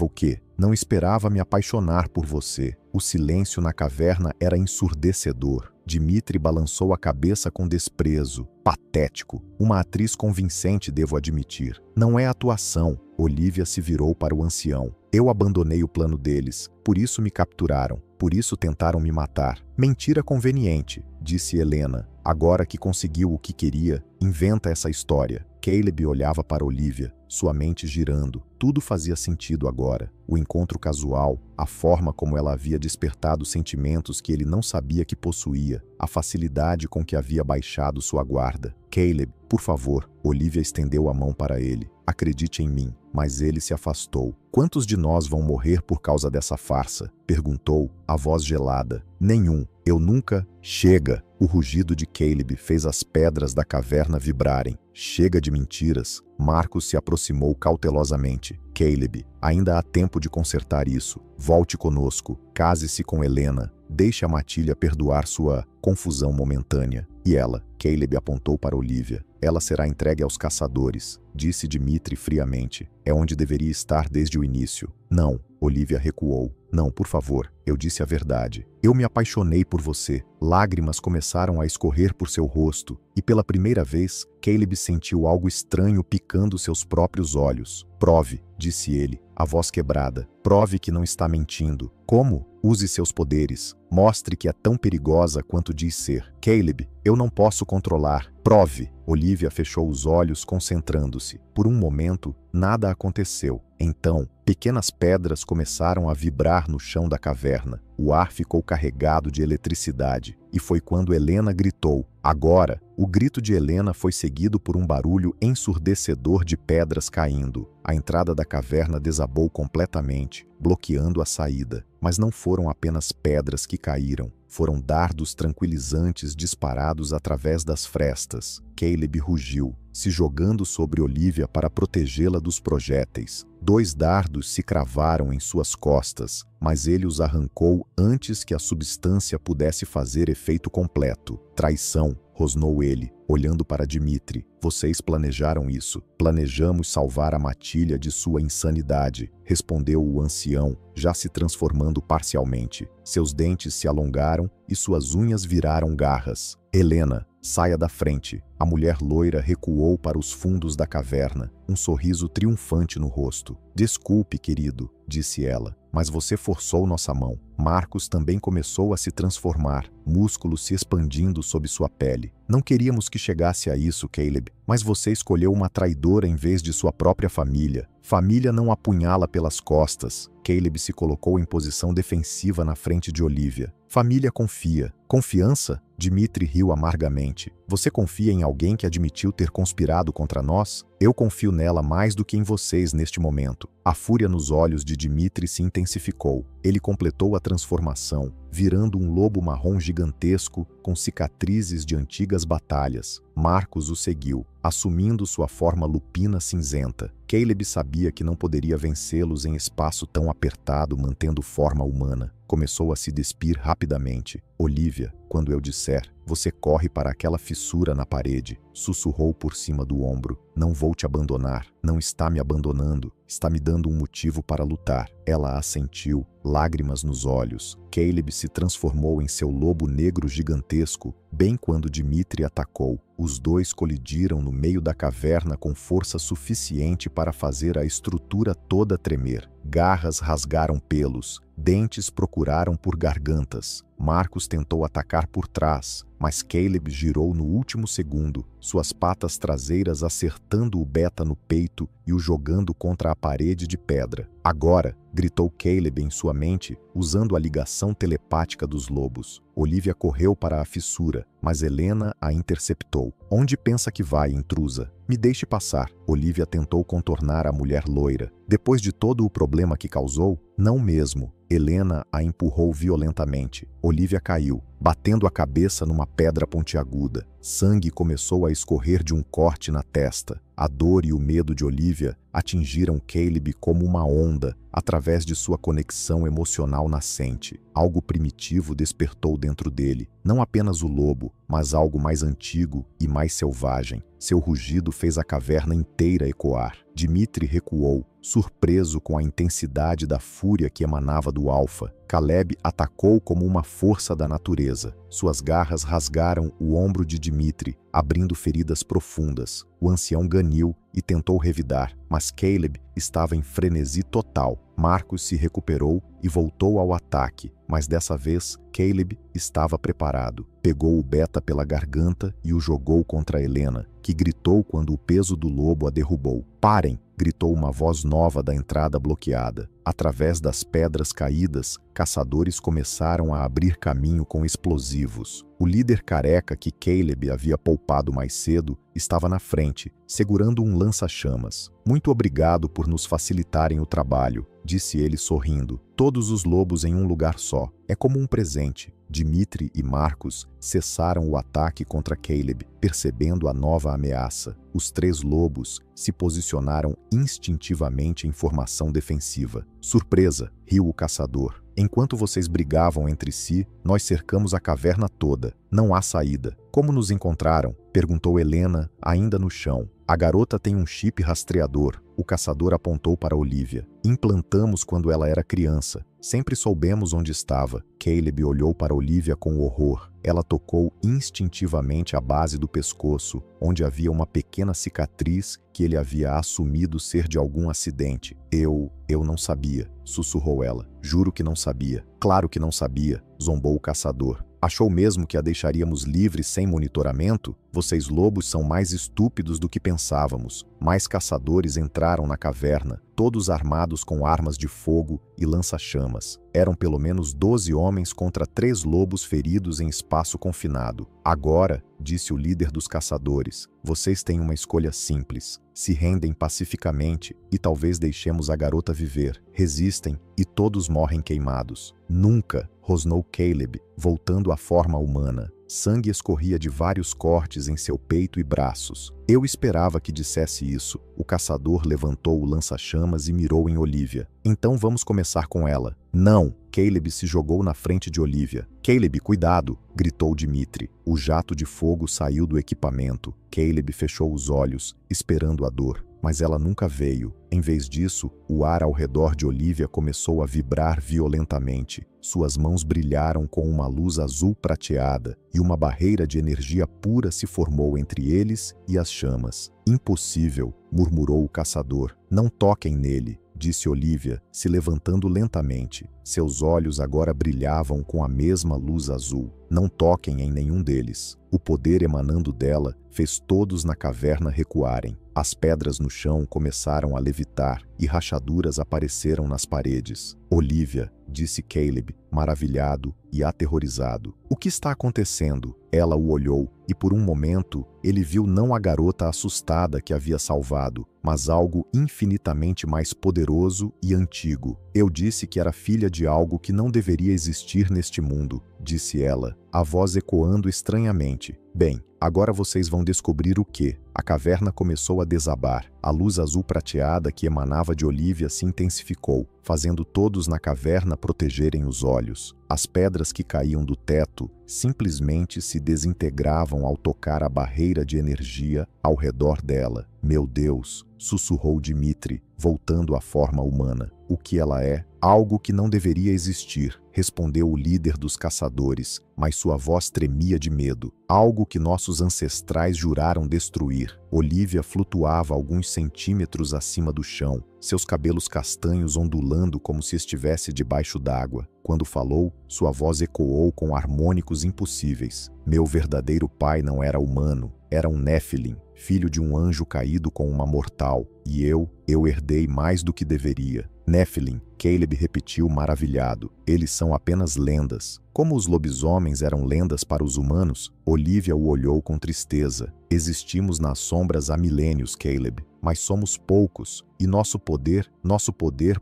o quê? Não esperava me apaixonar por você. O silêncio na caverna era ensurdecedor. Dimitri balançou a cabeça com desprezo. Patético. Uma atriz convincente, devo admitir. Não é atuação. Olivia se virou para o ancião. Eu abandonei o plano deles. Por isso me capturaram. Por isso tentaram me matar. Mentira conveniente, disse Helena. Agora que conseguiu o que queria, inventa essa história. Caleb olhava para Olivia, sua mente girando. Tudo fazia sentido agora. O encontro casual, a forma como ela havia despertado sentimentos que ele não sabia que possuía, a facilidade com que havia baixado sua guarda. Caleb, por favor. Olivia estendeu a mão para ele. Acredite em mim. Mas ele se afastou. Quantos de nós vão morrer por causa dessa farsa? Perguntou, a voz gelada. Nenhum. Eu nunca... Chega! O rugido de Caleb fez as pedras da caverna vibrarem. Chega de mentiras. Marcos se aproximou cautelosamente. Caleb, ainda há tempo de consertar isso. Volte conosco. Case-se com Helena. Deixe a matilha perdoar sua confusão momentânea. E ela? Caleb apontou para Olivia. Ela será entregue aos caçadores, disse Dimitri friamente. É onde deveria estar desde o início. Não, Olivia recuou. Não, por favor, eu disse a verdade. Eu me apaixonei por você. Lágrimas começaram a escorrer por seu rosto, e pela primeira vez, Caleb sentiu algo estranho picando seus próprios olhos. Prove, disse ele, a voz quebrada. Prove que não está mentindo. Como? Use seus poderes. Mostre que é tão perigosa quanto diz ser. Caleb, eu não posso controlar. Prove. Olivia fechou os olhos, concentrando-se. Por um momento, nada aconteceu. Então, pequenas pedras começaram a vibrar no chão da caverna. O ar ficou carregado de eletricidade. E foi quando Helena gritou. Agora, o grito de Helena foi seguido por um barulho ensurdecedor de pedras caindo. A entrada da caverna desabou completamente, bloqueando a saída. Mas não foram apenas pedras que caíram. Foram dardos tranquilizantes disparados através das frestas. Caleb rugiu, se jogando sobre Olivia para protegê-la dos projéteis. 2 dardos se cravaram em suas costas, mas ele os arrancou antes que a substância pudesse fazer efeito completo. Traição, rosnou ele, olhando para Dmitri. Vocês planejaram isso. Planejamos salvar a matilha de sua insanidade, respondeu o ancião, já se transformando parcialmente. Seus dentes se alongaram e suas unhas viraram garras. Helena, saia da frente. A mulher loira recuou para os fundos da caverna, um sorriso triunfante no rosto. Desculpe, querido, disse ela, mas você forçou nossa mão. Marcos também começou a se transformar, músculos se expandindo sob sua pele. Não queríamos que chegasse a isso, Caleb, mas você escolheu uma traidora em vez de sua própria família. Família não apunhala pelas costas. Caleb se colocou em posição defensiva na frente de Olivia. Família confia. Confiança? Dmitri riu amargamente. Você confia em alguém que admitiu ter conspirado contra nós? Eu confio nela mais do que em vocês neste momento. A fúria nos olhos de Dmitri se intensificou. Ele completou a transformação, virando um lobo marrom gigantesco com cicatrizes de antigas batalhas. Marcos o seguiu, assumindo sua forma lupina cinzenta. Caleb sabia que não poderia vencê-los em espaço tão apertado mantendo forma humana. Começou a se despir rapidamente. Olivia, quando eu disser, você corre para aquela fissura na parede, sussurrou por cima do ombro. Não vou te abandonar. Não está me abandonando. Está me dando um motivo para lutar. Ela assentiu, lágrimas nos olhos. Caleb se transformou em seu lobo negro gigantesco, bem quando Dmitri atacou. Os dois colidiram no meio da caverna com força suficiente para fazer a estrutura toda tremer. Garras rasgaram pelos, dentes procuraram por gargantas. Marcos tentou atacar por trás, mas Caleb girou no último segundo, suas patas traseiras acertando o Beta no peito e o jogando contra a parede de pedra. Agora, gritou Caleb em sua mente, usando a ligação telepática dos lobos. Olivia correu para a fissura, mas Helena a interceptou. Onde pensa que vai, intrusa? Me deixe passar. Olivia tentou contornar a mulher loira. Depois de todo o problema que causou? Não mesmo. Helena a empurrou violentamente. Olivia caiu, batendo a cabeça numa pedra pontiaguda. Sangue começou a escorrer de um corte na testa. A dor e o medo de Olivia atingiram Caleb como uma onda, através de sua conexão emocional nascente. Algo primitivo despertou dentro dele, não apenas o lobo, mas algo mais antigo e mais selvagem. Seu rugido fez a caverna inteira ecoar. Dmitri recuou, surpreso com a intensidade da fúria que emanava do Alfa. Caleb atacou como uma força da natureza. Suas garras rasgaram o ombro de Dmitri, abrindo feridas profundas. O ancião ganiu e tentou revidar, mas Caleb estava em frenesi total. Marcos se recuperou e voltou ao ataque, mas dessa vez Caleb estava preparado. Pegou o Beta pela garganta e o jogou contra Helena, que gritou quando o peso do lobo a derrubou. Parem! Gritou uma voz nova da entrada bloqueada. Através das pedras caídas, caçadores começaram a abrir caminho com explosivos. O líder careca que Caleb havia poupado mais cedo estava na frente, segurando um lança-chamas. Muito obrigado por nos facilitarem o trabalho, disse ele sorrindo. Todos os lobos em um lugar só. É como um presente. Dmitri e Marcos cessaram o ataque contra Caleb, percebendo a nova ameaça. Os 3 lobos se posicionaram instintivamente em formação defensiva. Surpresa, riu o caçador. Enquanto vocês brigavam entre si, nós cercamos a caverna toda. Não há saída. Como nos encontraram? Perguntou Helena, ainda no chão. A garota tem um chip rastreador. O caçador apontou para Olivia. Implantamos quando ela era criança. Sempre soubemos onde estava. Caleb olhou para Olivia com horror. Ela tocou instintivamente a base do pescoço, onde havia uma pequena cicatriz que ele havia assumido ser de algum acidente. Eu não sabia, sussurrou ela. Juro que não sabia. Claro que não sabia, zombou o caçador. Achou mesmo que a deixaríamos livre sem monitoramento? Vocês lobos são mais estúpidos do que pensávamos. Mais caçadores entraram na caverna, todos armados com armas de fogo e lança-chamas. Eram pelo menos 12 homens contra 3 lobos feridos em espaço confinado. Agora, disse o líder dos caçadores, vocês têm uma escolha simples. Se rendem pacificamente e talvez deixemos a garota viver. Resistem e todos morrem queimados. Nunca, rosnou Caleb, voltando à forma humana. Sangue escorria de vários cortes em seu peito e braços. Eu esperava que dissesse isso. O caçador levantou o lança-chamas e mirou em Olivia. Então vamos começar com ela. Não! Caleb se jogou na frente de Olivia. Caleb, cuidado! Gritou Dimitri. O jato de fogo saiu do equipamento. Caleb fechou os olhos, esperando a dor. Mas ela nunca veio. Em vez disso, o ar ao redor de Olivia começou a vibrar violentamente. Suas mãos brilharam com uma luz azul prateada e uma barreira de energia pura se formou entre eles e as chamas. Impossível, murmurou o caçador. Não toquem nele, disse Olivia, se levantando lentamente. Seus olhos agora brilhavam com a mesma luz azul. Não toquem em nenhum deles. O poder emanando dela fez todos na caverna recuarem. As pedras no chão começaram a levitar e rachaduras apareceram nas paredes. Olivia, disse Caleb, maravilhado e aterrorizado. O que está acontecendo? Ela o olhou e por um momento ele viu não a garota assustada que havia salvado, mas algo infinitamente mais poderoso e antigo. Eu disse que era filha de algo que não deveria existir neste mundo, disse ela, a voz ecoando estranhamente. Bem, agora vocês vão descobrir o que. A caverna começou a desabar. A luz azul prateada que emanava de Olivia se intensificou, fazendo todos na caverna protegerem os olhos. As pedras que caíam do teto simplesmente se desintegravam ao tocar a barreira de energia ao redor dela. Meu Deus, sussurrou Dimitri, voltando à forma humana. O que ela é? Algo que não deveria existir, respondeu o líder dos caçadores, mas sua voz tremia de medo. Algo que nossos ancestrais juraram destruir. Olivia flutuava alguns centímetros acima do chão, seus cabelos castanhos ondulando como se estivesse debaixo d'água. Quando falou, sua voz ecoou com harmônicos impossíveis. Meu verdadeiro pai não era humano, era um Nephilim, filho de um anjo caído com uma mortal. E eu herdei mais do que deveria. Nephilim, Caleb repetiu maravilhado. Eles são apenas lendas. Como os lobisomens eram lendas para os humanos, Olivia o olhou com tristeza. Existimos nas sombras há milênios, Caleb, mas somos poucos, e nosso poder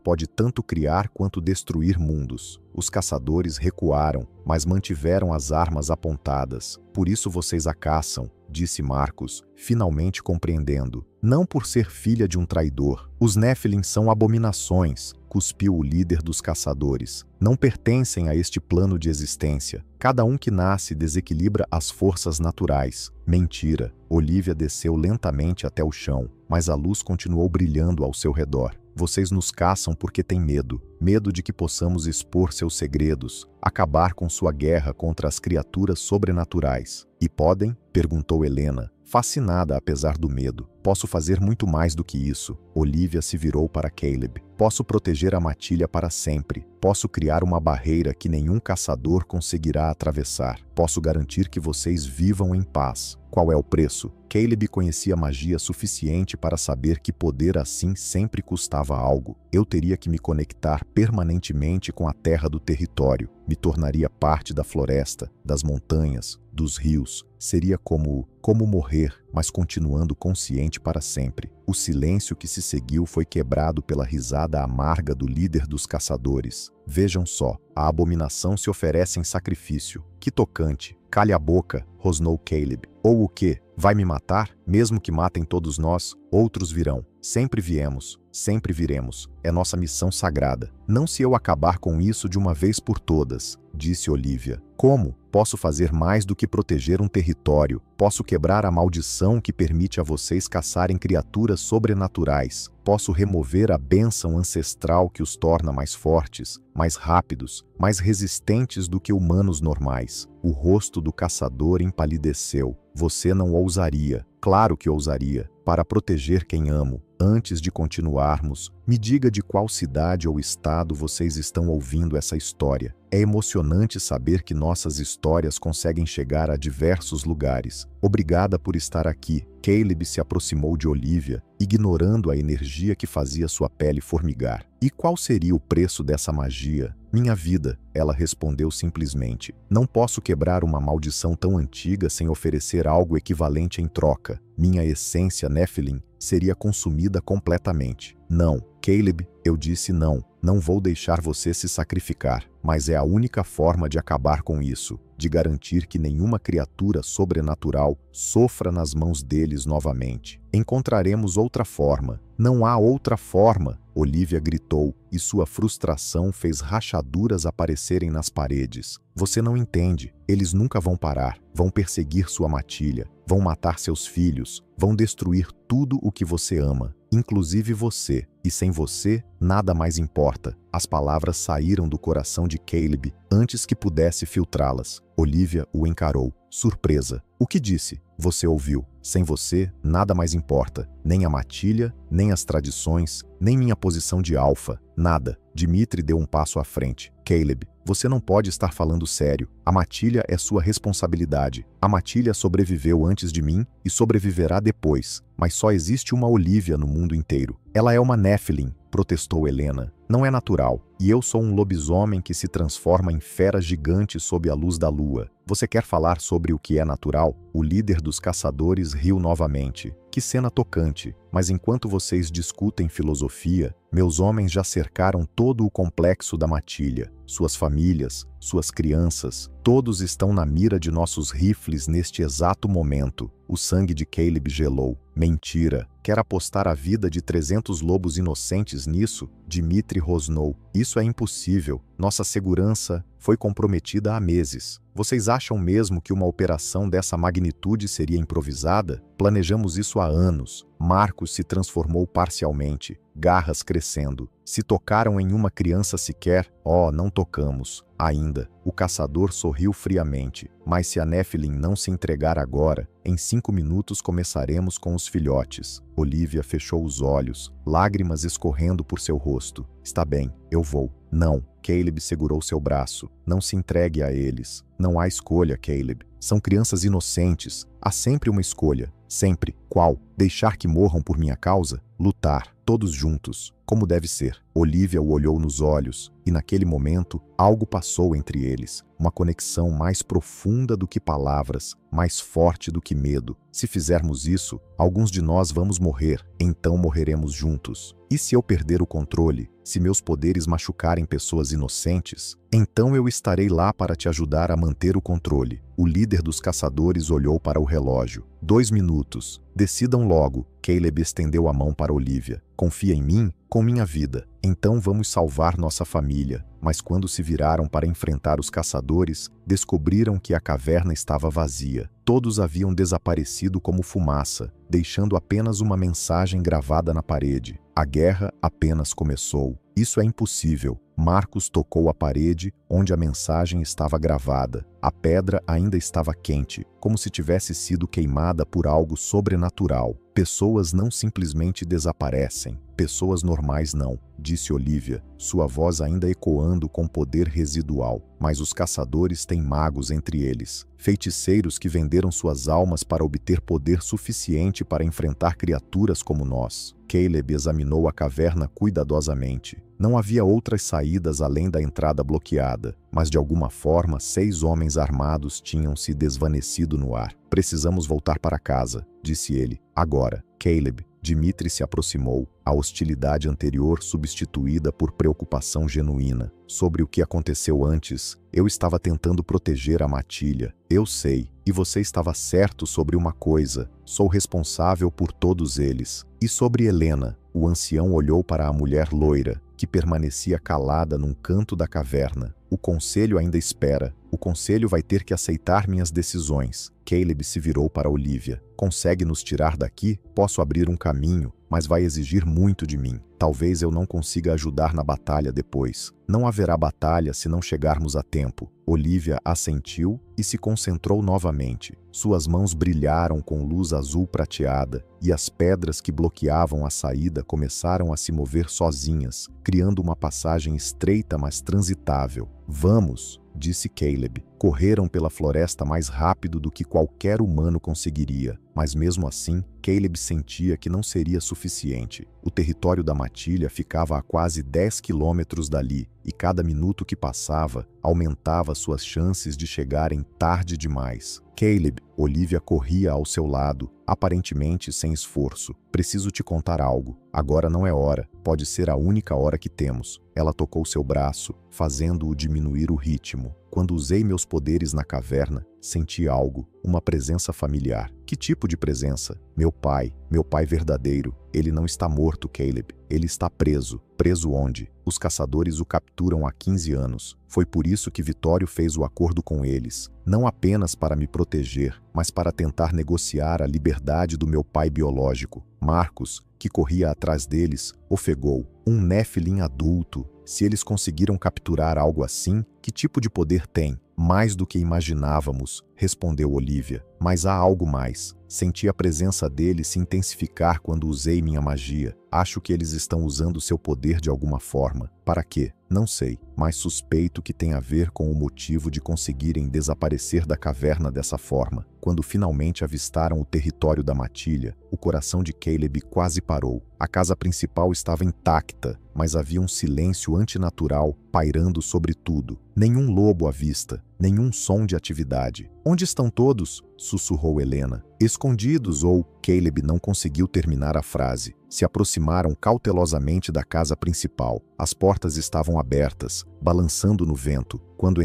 pode tanto criar quanto destruir mundos. Os caçadores recuaram, mas mantiveram as armas apontadas. Por isso vocês a caçam, disse Marcos, finalmente compreendendo. Não por ser filha de um traidor. Os Nephilim são abominações, cuspiu o líder dos caçadores. Não pertencem a este plano de existência. Cada um que nasce desequilibra as forças naturais. Mentira. Olivia desceu lentamente até o chão, mas a luz continuou brilhando ao seu redor. Vocês nos caçam porque têm medo. Medo de que possamos expor seus segredos, acabar com sua guerra contra as criaturas sobrenaturais. E podem? Perguntou Helena, fascinada apesar do medo. Posso fazer muito mais do que isso. Olivia se virou para Caleb. Posso proteger a matilha para sempre. Posso criar uma barreira que nenhum caçador conseguirá atravessar. Posso garantir que vocês vivam em paz. Qual é o preço? Caleb conhecia magia suficiente para saber que poder assim sempre custava algo. Eu teria que me conectar permanentemente com a terra do território. Me tornaria parte da floresta, das montanhas, dos rios. Seria como morrer, mas continuando consciente para sempre. O silêncio que se seguiu foi quebrado pela risada amarga do líder dos caçadores. Vejam só, a abominação se oferece em sacrifício. Que tocante! Calhe a boca, rosnou Caleb. Ou o quê? Vai me matar? Mesmo que matem todos nós, outros virão. Sempre viemos, sempre viremos. É nossa missão sagrada. Não se eu acabar com isso de uma vez por todas, disse Olivia. Como? Posso fazer mais do que proteger um território. Posso quebrar a maldição que permite a vocês caçarem criaturas sobrenaturais. Posso remover a bênção ancestral que os torna mais fortes, mais rápidos, mais resistentes do que humanos normais. O rosto do caçador empalideceu. Você não ousaria. Claro que ousaria. Para proteger quem amo. Antes de continuarmos, me diga de qual cidade ou estado vocês estão ouvindo essa história. É emocionante saber que nossas histórias conseguem chegar a diversos lugares. Obrigada por estar aqui. Caleb se aproximou de Olivia, ignorando a energia que fazia sua pele formigar. E qual seria o preço dessa magia? Minha vida, ela respondeu simplesmente. Não posso quebrar uma maldição tão antiga sem oferecer algo equivalente em troca. Minha essência Nephilim seria consumida completamente. Não, Caleb, eu disse não. Não vou deixar você se sacrificar, mas é a única forma de acabar com isso, de garantir que nenhuma criatura sobrenatural sofra nas mãos deles novamente. Encontraremos outra forma. Não há outra forma, Olivia gritou, e sua frustração fez rachaduras aparecerem nas paredes. Você não entende. Eles nunca vão parar. Vão perseguir sua matilha. Vão matar seus filhos. Vão destruir tudo o que você ama, inclusive você. E sem você, nada mais importa. As palavras saíram do coração de Caleb antes que pudesse filtrá-las. Olivia o encarou, surpresa. O que disse? Você ouviu. Sem você, nada mais importa. Nem a matilha, nem as tradições, nem minha posição de alfa. Nada. Dimitri deu um passo à frente. Caleb, você não pode estar falando sério. A matilha é sua responsabilidade. A matilha sobreviveu antes de mim e sobreviverá depois. Mas só existe uma Olivia no mundo inteiro. Ela é uma Nephilim, protestou Helena. Não é natural. E eu sou um lobisomem que se transforma em fera gigante sob a luz da lua. Você quer falar sobre o que é natural? O líder dos caçadores riu novamente. Que cena tocante. Mas enquanto vocês discutem filosofia, meus homens já cercaram todo o complexo da matilha. Suas famílias, suas crianças, todos estão na mira de nossos rifles neste exato momento. O sangue de Caleb gelou. Mentira. Quer apostar a vida de 300 lobos inocentes nisso? Dimitri rosnou. Isso é impossível. Nossa segurança foi comprometida há meses. Vocês acham mesmo que uma operação dessa magnitude seria improvisada? Planejamos isso há anos. Marcos se transformou parcialmente, garras crescendo. Se tocaram em uma criança sequer, não tocamos. Ainda. O caçador sorriu friamente. Mas se a Nephilim não se entregar agora, em 5 minutos começaremos com os filhotes. Olivia fechou os olhos, lágrimas escorrendo por seu rosto. Está bem, eu vou. Não. Caleb segurou seu braço. Não se entregue a eles. Não há escolha, Caleb. São crianças inocentes. Há sempre uma escolha. Sempre. Qual? Deixar que morram por minha causa? Lutar. Todos juntos. Como deve ser. Olivia o olhou nos olhos, e naquele momento, algo passou entre eles. Uma conexão mais profunda do que palavras, mais forte do que medo. Se fizermos isso, alguns de nós vamos morrer, então morreremos juntos. E se eu perder o controle, se meus poderes machucarem pessoas inocentes, então eu estarei lá para te ajudar a manter o controle. O líder dos caçadores olhou para o relógio. 2 minutos. Decidam logo. Caleb estendeu a mão para Olivia. Confia em mim? Com minha vida. Então vamos salvar nossa família. Mas quando se viraram para enfrentar os caçadores, descobriram que a caverna estava vazia. Todos haviam desaparecido como fumaça, deixando apenas uma mensagem gravada na parede. A guerra apenas começou. Isso é impossível. Marcos tocou a parede onde a mensagem estava gravada. A pedra ainda estava quente, como se tivesse sido queimada por algo sobrenatural. Pessoas não simplesmente desaparecem. Pessoas normais não, disse Olivia, sua voz ainda ecoando com poder residual. Mas os caçadores têm magos entre eles. Feiticeiros que venderam suas almas para obter poder suficiente para enfrentar criaturas como nós. Caleb examinou a caverna cuidadosamente. Não havia outras saídas além da entrada bloqueada, mas de alguma forma 6 homens armados tinham se desvanecido no ar. Precisamos voltar para casa, disse ele. Agora. Caleb, Dimitri se aproximou, a hostilidade anterior substituída por preocupação genuína. Sobre o que aconteceu antes, eu estava tentando proteger a matilha. Eu sei, e você estava certo sobre uma coisa, sou responsável por todos eles. E sobre Helena, o ancião olhou para a mulher loira, que permanecia calada num canto da caverna. O conselho ainda espera. O conselho vai ter que aceitar minhas decisões. Caleb se virou para Olivia. Consegue nos tirar daqui? Posso abrir um caminho, mas vai exigir muito de mim. Talvez eu não consiga ajudar na batalha depois. Não haverá batalha se não chegarmos a tempo. Olivia assentiu e se concentrou novamente. Suas mãos brilharam com luz azul prateada e as pedras que bloqueavam a saída começaram a se mover sozinhas, criando uma passagem estreita mas transitável. Vamos, disse Caleb. Correram pela floresta mais rápido do que qualquer humano conseguiria, mas mesmo assim, Caleb sentia que não seria suficiente. O território da matilha ficava a quase 10 quilômetros dali, e cada minuto que passava aumentava suas chances de chegarem tarde demais. Caleb, Olivia corria ao seu lado, aparentemente sem esforço. Preciso te contar algo. Agora não é hora. Pode ser a única hora que temos. Ela tocou seu braço, fazendo-o diminuir o ritmo. Quando usei meus poderes na caverna, senti algo, uma presença familiar. Que tipo de presença? Meu pai verdadeiro. Ele não está morto, Caleb. Ele está preso. Preso onde? Os caçadores o capturam há 15 anos. Foi por isso que Vitório fez o acordo com eles. Não apenas para me proteger, mas para tentar negociar a liberdade do meu pai biológico. Marcos, que corria atrás deles, ofegou. Um Nephilim adulto. Se eles conseguiram capturar algo assim, que tipo de poder tem? Mais do que imaginávamos, respondeu Olivia. Mas há algo mais. Senti a presença dele se intensificar quando usei minha magia. Acho que eles estão usando seu poder de alguma forma. Para quê? Não sei, mas suspeito que tem a ver com o motivo de conseguirem desaparecer da caverna dessa forma. Quando finalmente avistaram o território da matilha, o coração de Caleb quase parou. A casa principal estava intacta, mas havia um silêncio antinatural pairando sobre tudo. Nenhum lobo à vista, nenhum som de atividade. Onde estão todos? Sussurrou Helena. Escondidos ou... Caleb não conseguiu terminar a frase. Se aproximaram cautelosamente da casa principal. As portas estavam abertas, balançando no vento. Quando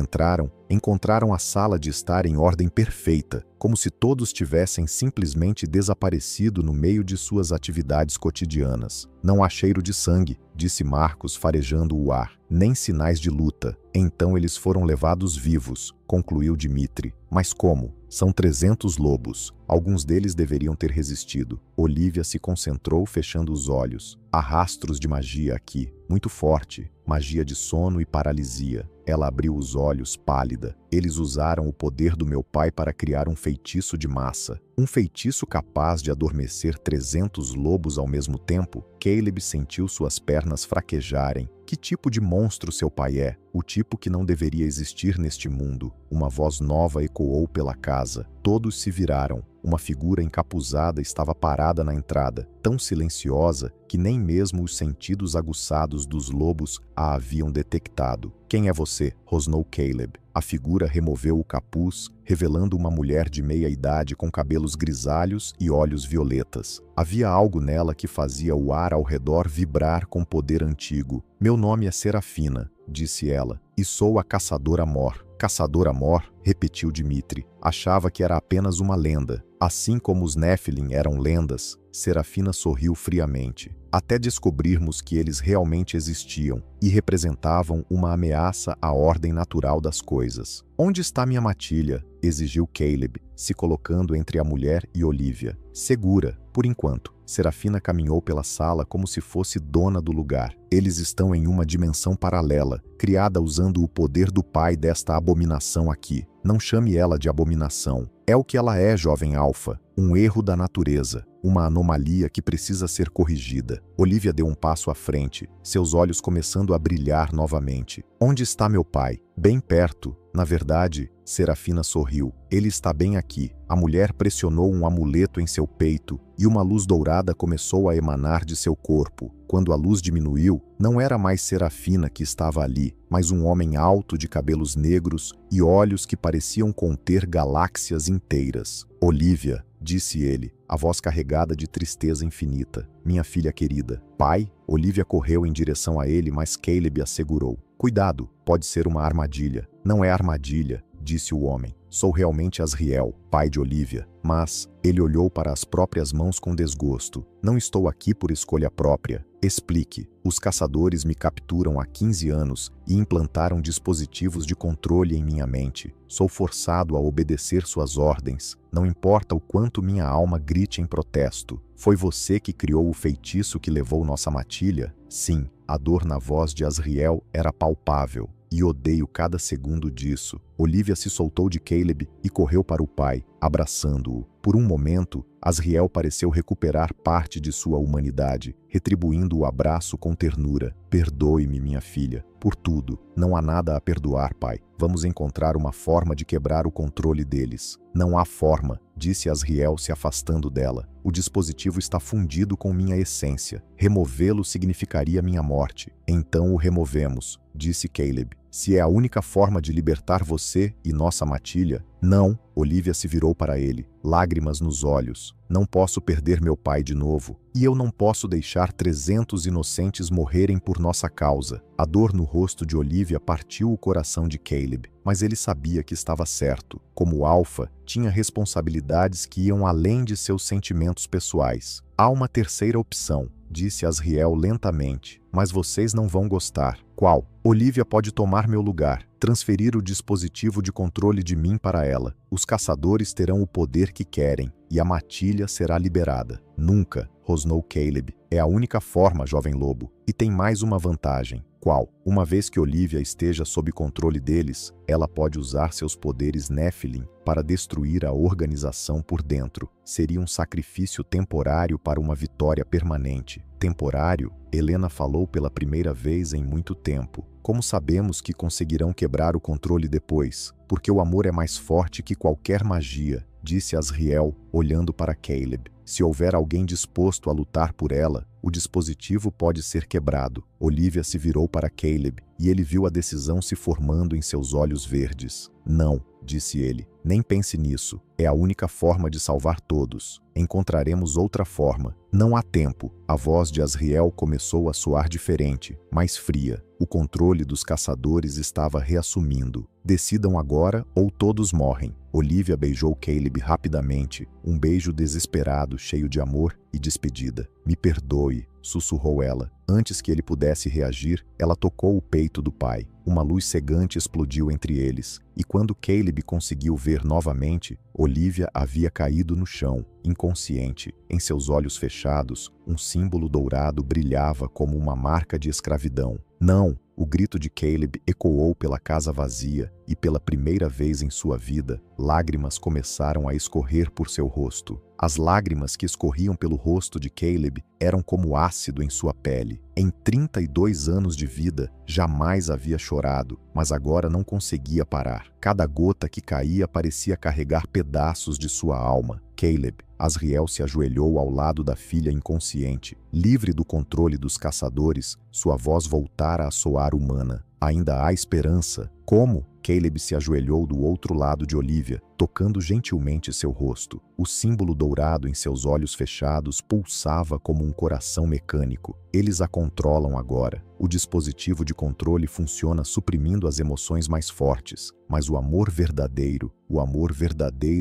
encontraram a sala de estar em ordem perfeita, como se todos tivessem simplesmente desaparecido no meio de suas atividades cotidianas. Não há cheiro de sangue, disse Marcos farejando o ar, nem sinais de luta. Então eles foram levados vivos, concluiu Dimitri. Mas como? São 300 lobos. Alguns deles deveriam ter resistido. Olivia se concentrou fechando os olhos. Há rastros de magia aqui, muito forte. Magia de sono e paralisia. Ela abriu os olhos, pálida. Eles usaram o poder do meu pai para criar um feitiço de massa. Um feitiço capaz de adormecer 300 lobos ao mesmo tempo? Caleb sentiu suas pernas fraquejarem. Que tipo de monstro seu pai é? O tipo que não deveria existir neste mundo. Uma voz nova ecoou pela casa. Todos se viraram. Uma figura encapuzada estava parada na entrada, tão silenciosa que nem mesmo os sentidos aguçados dos lobos a haviam detectado. Quem é você? Rosnou Caleb. A figura removeu o capuz, revelando uma mulher de meia idade com cabelos grisalhos e olhos violetas. Havia algo nela que fazia o ar ao redor vibrar com poder antigo. Meu nome é Serafina, disse ela, e sou a Caçadora Mor. Caçadora Mor? Repetiu Dimitri. Achava que era apenas uma lenda. Assim como os Nephilim eram lendas, Serafina sorriu friamente. Até descobrirmos que eles realmente existiam e representavam uma ameaça à ordem natural das coisas. Onde está minha matilha? Exigiu Caleb, se colocando entre a mulher e Olivia. Segura, por enquanto. Serafina caminhou pela sala como se fosse dona do lugar. Eles estão em uma dimensão paralela, criada usando o poder do pai desta abominação aqui. Não chame ela de abominação. É o que ela é, jovem alfa. Um erro da natureza. Uma anomalia que precisa ser corrigida. Olivia deu um passo à frente, seus olhos começando a brilhar novamente. Onde está meu pai? Bem perto. Na verdade, Serafina sorriu. Ele está bem aqui. A mulher pressionou um amuleto em seu peito e uma luz dourada começou a emanar de seu corpo. Quando a luz diminuiu, não era mais Serafina que estava ali, mas um homem alto de cabelos negros e olhos que pareciam conter galáxias inteiras. Olivia, disse ele, a voz carregada de tristeza infinita. Minha filha querida. Pai? Olivia correu em direção a ele, mas Caleb a segurou. Cuidado, pode ser uma armadilha. Não é armadilha, disse o homem. Sou realmente Asriel, pai de Olivia. Mas ele olhou para as próprias mãos com desgosto. Não estou aqui por escolha própria. Explique. Os caçadores me capturam há 15 anos e implantaram dispositivos de controle em minha mente. Sou forçado a obedecer suas ordens. Não importa o quanto minha alma grite em protesto. Foi você que criou o feitiço que levou nossa matilha? Sim, a dor na voz de Asriel era palpável. E odeio cada segundo disso. Olivia se soltou de Caleb e correu para o pai, abraçando-o. Por um momento, Asriel pareceu recuperar parte de sua humanidade, retribuindo o abraço com ternura. Perdoe-me, minha filha, por tudo. Não há nada a perdoar, pai. Vamos encontrar uma forma de quebrar o controle deles. Não há forma, disse Asriel se afastando dela. O dispositivo está fundido com minha essência. Removê-lo significaria minha morte. Então o removemos, disse Caleb. Se é a única forma de libertar você e nossa matilha... Não, Olivia se virou para ele, lágrimas nos olhos. Não posso perder meu pai de novo. E eu não posso deixar 300 inocentes morrerem por nossa causa. A dor no rosto de Olivia partiu o coração de Caleb, mas ele sabia que estava certo. Como Alpha, tinha responsabilidades que iam além de seus sentimentos pessoais. Há uma terceira opção, disse Asriel lentamente, mas vocês não vão gostar. Qual? Olivia pode tomar meu lugar, transferir o dispositivo de controle de mim para ela. Os caçadores terão o poder que querem, e a matilha será liberada. Nunca, rosnou Caleb. É a única forma, jovem lobo. E tem mais uma vantagem. Qual? Uma vez que Olivia esteja sob controle deles, ela pode usar seus poderes Nephilim para destruir a organização por dentro. Seria um sacrifício temporário para uma vitória permanente. Temporário? Helena falou pela primeira vez em muito tempo. Como sabemos que conseguirão quebrar o controle depois? Porque o amor é mais forte que qualquer magia, disse Asriel, olhando para Caleb. Se houver alguém disposto a lutar por ela, o dispositivo pode ser quebrado. Olivia se virou para Caleb, e ele viu a decisão se formando em seus olhos verdes. Não, disse ele, nem pense nisso. É a única forma de salvar todos. Encontraremos outra forma. Não há tempo. A voz de Asriel começou a soar diferente, mais fria. O controle dos caçadores estava reassumindo. Decidam agora ou todos morrem. Olivia beijou Caleb rapidamente, um beijo desesperado, cheio de amor e despedida. Me perdoe, sussurrou ela. Antes que ele pudesse reagir, ela tocou o peito do pai. Uma luz cegante explodiu entre eles, e quando Caleb conseguiu ver novamente, Olivia havia caído no chão, inconsciente. Em seus olhos fechados, um símbolo dourado brilhava como uma marca de escravidão. Não! O grito de Caleb ecoou pela casa vazia e, pela primeira vez em sua vida, lágrimas começaram a escorrer por seu rosto. As lágrimas que escorriam pelo rosto de Caleb eram como ácido em sua pele. Em 32 anos de vida, jamais havia chorado, mas agora não conseguia parar. Cada gota que caía parecia carregar pedaços de sua alma. Caleb, Asriel se ajoelhou ao lado da filha inconsciente. Livre do controle dos caçadores, sua voz voltara a soar humana. Ainda há esperança. Como? Caleb se ajoelhou do outro lado de Olivia, tocando gentilmente seu rosto. O símbolo dourado em seus olhos fechados pulsava como um coração mecânico. Eles a controlam agora. O dispositivo de controle funciona suprimindo as emoções mais fortes, mas o amor verdadeiro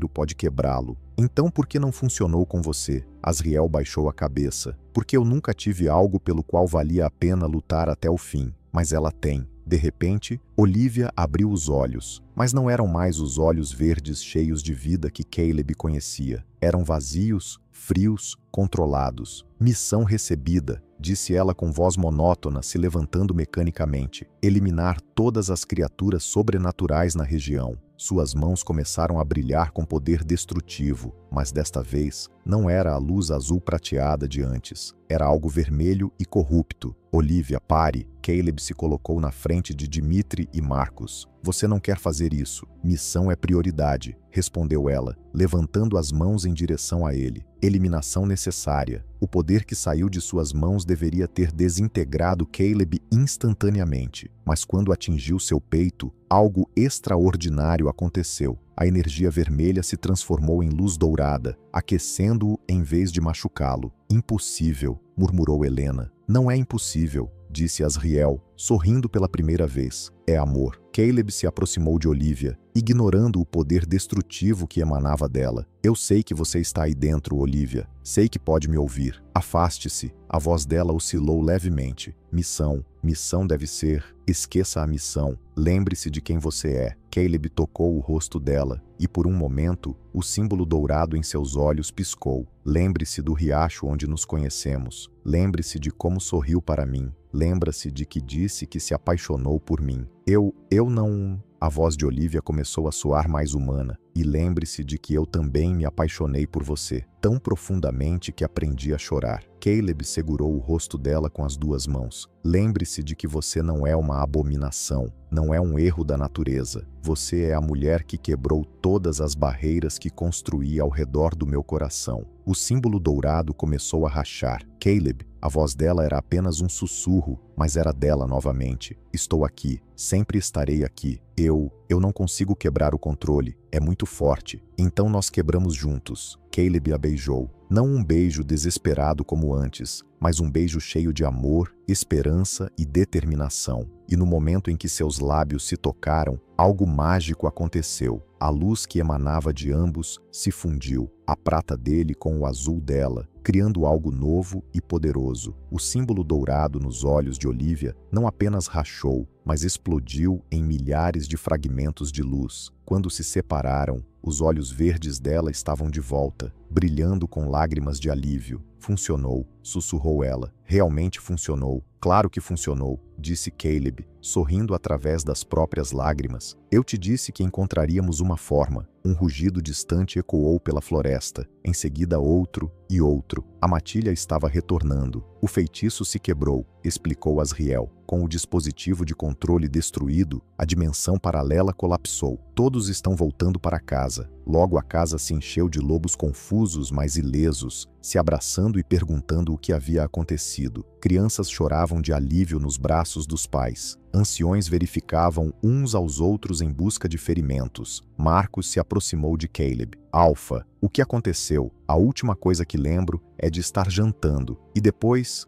pode quebrá-lo. Então por que não funcionou com você? Asriel baixou a cabeça. Porque eu nunca tive algo pelo qual valia a pena lutar até o fim. Mas ela tem. De repente, Olivia abriu os olhos, mas não eram mais os olhos verdes cheios de vida que Caleb conhecia. Eram vazios, frios, controlados. Missão recebida, disse ela com voz monótona, se levantando mecanicamente. Eliminar todas as criaturas sobrenaturais na região. Suas mãos começaram a brilhar com poder destrutivo, mas desta vez não era a luz azul prateada de antes. Era algo vermelho e corrupto. Olivia, pare! Caleb se colocou na frente de Dmitri e Marcos. Você não quer fazer isso. Missão é prioridade, respondeu ela, levantando as mãos em direção a ele. Eliminação necessária. O poder que saiu de suas mãos deveria ter desintegrado Caleb instantaneamente. Mas quando atingiu seu peito, algo extraordinário aconteceu. A energia vermelha se transformou em luz dourada, aquecendo-o em vez de machucá-lo. Impossível, murmurou Helena. Não é impossível, disse Asriel, sorrindo pela primeira vez. É amor. Caleb se aproximou de Olivia, ignorando o poder destrutivo que emanava dela. Eu sei que você está aí dentro, Olivia. Sei que pode me ouvir. Afaste-se. A voz dela oscilou levemente. Missão deve ser. Esqueça a missão. Lembre-se de quem você é. Caleb tocou o rosto dela, e por um momento, o símbolo dourado em seus olhos piscou. Lembre-se do riacho onde nos conhecemos. Lembre-se de como sorriu para mim. Lembra-se de que disse que se apaixonou por mim. Eu não... A voz de Olivia começou a soar mais humana. E lembre-se de que eu também me apaixonei por você, tão profundamente que aprendi a chorar. Caleb segurou o rosto dela com as duas mãos. Lembre-se de que você não é uma abominação, não é um erro da natureza. Você é a mulher que quebrou todas as barreiras que construí ao redor do meu coração. O símbolo dourado começou a rachar. Caleb, a voz dela era apenas um sussurro, mas era dela novamente. Estou aqui, sempre estarei aqui. Eu não consigo quebrar o controle, é muito forte. Então nós quebramos juntos. Caleb a beijou. Não um beijo desesperado como antes, mas um beijo cheio de amor, esperança e determinação. E no momento em que seus lábios se tocaram, algo mágico aconteceu. A luz que emanava de ambos se fundiu, a prata dele com o azul dela, criando algo novo e poderoso. O símbolo dourado nos olhos de Olivia não apenas rachou, mas explodiu em milhares de fragmentos de luz. Quando se separaram, os olhos verdes dela estavam de volta, brilhando com lágrimas de alívio. Funcionou, sussurrou ela. Realmente funcionou. Claro que funcionou, disse Caleb, sorrindo através das próprias lágrimas. Eu te disse que encontraríamos uma forma. Um rugido distante ecoou pela floresta. Em seguida outro e outro. A matilha estava retornando. O feitiço se quebrou, explicou Asriel. Com o dispositivo de controle destruído, a dimensão paralela colapsou. Todos estão voltando para casa. Logo a casa se encheu de lobos confusos, mas ilesos, se abraçando e perguntando o que havia acontecido. Crianças choravam de alívio nos braços dos pais. Anciões verificavam uns aos outros em busca de ferimentos. Marcos se aproximou de Caleb. Alpha, o que aconteceu? A última coisa que lembro é de estar jantando. E depois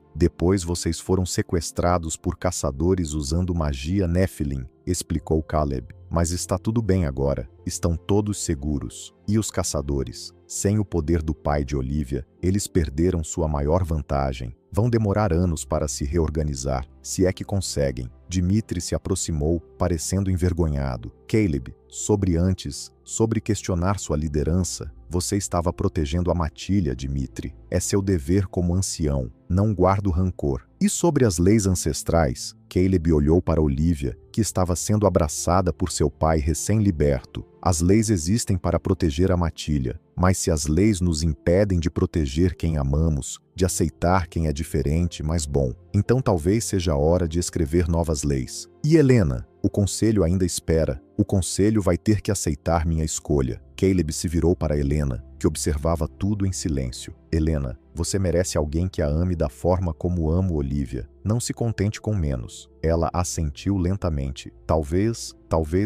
vocês foram sequestrados por caçadores usando magia Nephilim, explicou Caleb. Mas está tudo bem agora. Estão todos seguros. E os caçadores? Sem o poder do pai de Olivia, eles perderam sua maior vantagem. Vão demorar anos para se reorganizar, se é que conseguem. Dmitri se aproximou, parecendo envergonhado. Caleb, sobre questionar sua liderança, você estava protegendo a matilha, Dmitri. É seu dever como ancião. Não guardo rancor. E sobre as leis ancestrais? Caleb olhou para Olivia, que estava sendo abraçada por seu pai recém-liberto. As leis existem para proteger a matilha, mas se as leis nos impedem de proteger quem amamos, de aceitar quem é diferente, mas bom, então talvez seja a hora de escrever novas leis. E Helena? O conselho ainda espera. O conselho vai ter que aceitar minha escolha. Caleb se virou para Helena, que observava tudo em silêncio. Helena, você merece alguém que a ame da forma como amo Olivia. Não se contente com menos. Ela assentiu lentamente. Talvez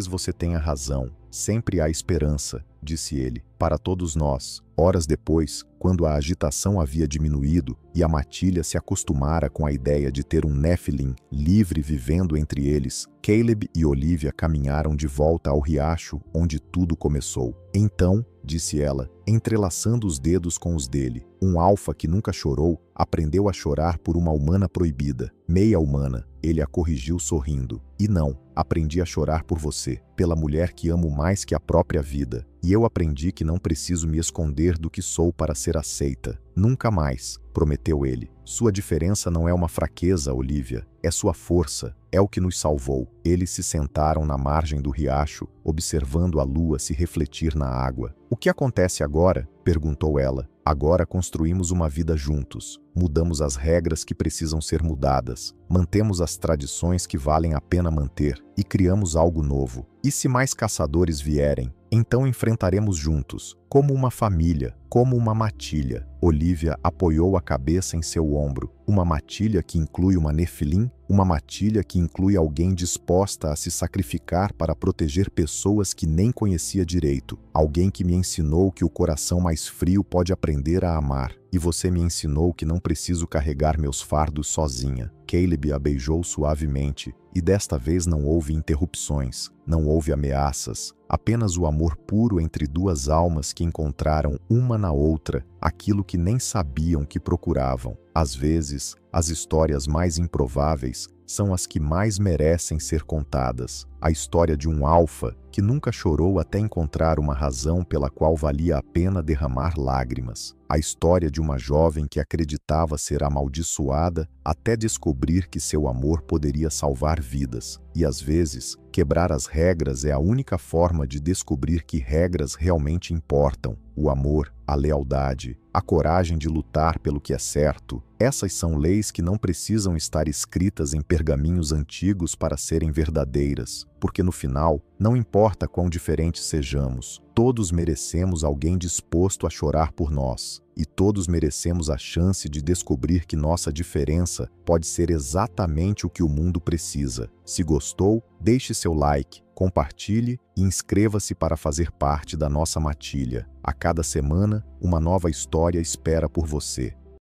você tenha razão. Sempre há esperança, disse ele, para todos nós. Horas depois, quando a agitação havia diminuído e a matilha se acostumara com a ideia de ter um Nephilim livre vivendo entre eles, Caleb e Olivia caminharam de volta ao riacho onde tudo começou. Então, disse ela, entrelaçando os dedos com os dele, um alfa que nunca chorou, aprendeu a chorar por uma humana proibida, meia humana. Ele a corrigiu sorrindo. E não, aprendi a chorar por você, pela mulher que amo mais que a própria vida. E eu aprendi que não preciso me esconder do que sou para ser aceita. Nunca mais, prometeu ele. Sua diferença não é uma fraqueza, Olivia, é sua força. É o que nos salvou. Eles se sentaram na margem do riacho, observando a lua se refletir na água. O que acontece agora? Perguntou ela. Agora construímos uma vida juntos. Mudamos as regras que precisam ser mudadas. Mantemos as tradições que valem a pena manter. E criamos algo novo. E se mais caçadores vierem? Então enfrentaremos juntos, como uma família, como uma matilha. Olivia apoiou a cabeça em seu ombro. Uma matilha que inclui uma Nefilim? Uma matilha que inclui alguém disposta a se sacrificar para proteger pessoas que nem conhecia direito. Alguém que me ensinou que o coração mais frio pode aprender a amar. E você me ensinou que não preciso carregar meus fardos sozinha. Caleb a beijou suavemente, e desta vez não houve interrupções, não houve ameaças, apenas o amor puro entre duas almas que encontraram uma na outra aquilo que nem sabiam que procuravam. Às vezes, as histórias mais improváveis são as que mais merecem ser contadas. A história de um alfa que nunca chorou até encontrar uma razão pela qual valia a pena derramar lágrimas. A história de uma jovem que acreditava ser amaldiçoada até descobrir que seu amor poderia salvar vidas. E às vezes, quebrar as regras é a única forma de descobrir que regras realmente importam. O amor, a lealdade, a coragem de lutar pelo que é certo. Essas são leis que não precisam estar escritas em pergaminhos antigos para serem verdadeiras, porque no final, não importa quão diferentes sejamos, todos merecemos alguém disposto a chorar por nós, e todos merecemos a chance de descobrir que nossa diferença pode ser exatamente o que o mundo precisa. Se gostou, deixe seu like, compartilhe e inscreva-se para fazer parte da nossa matilha. A cada semana, uma nova história espera por você.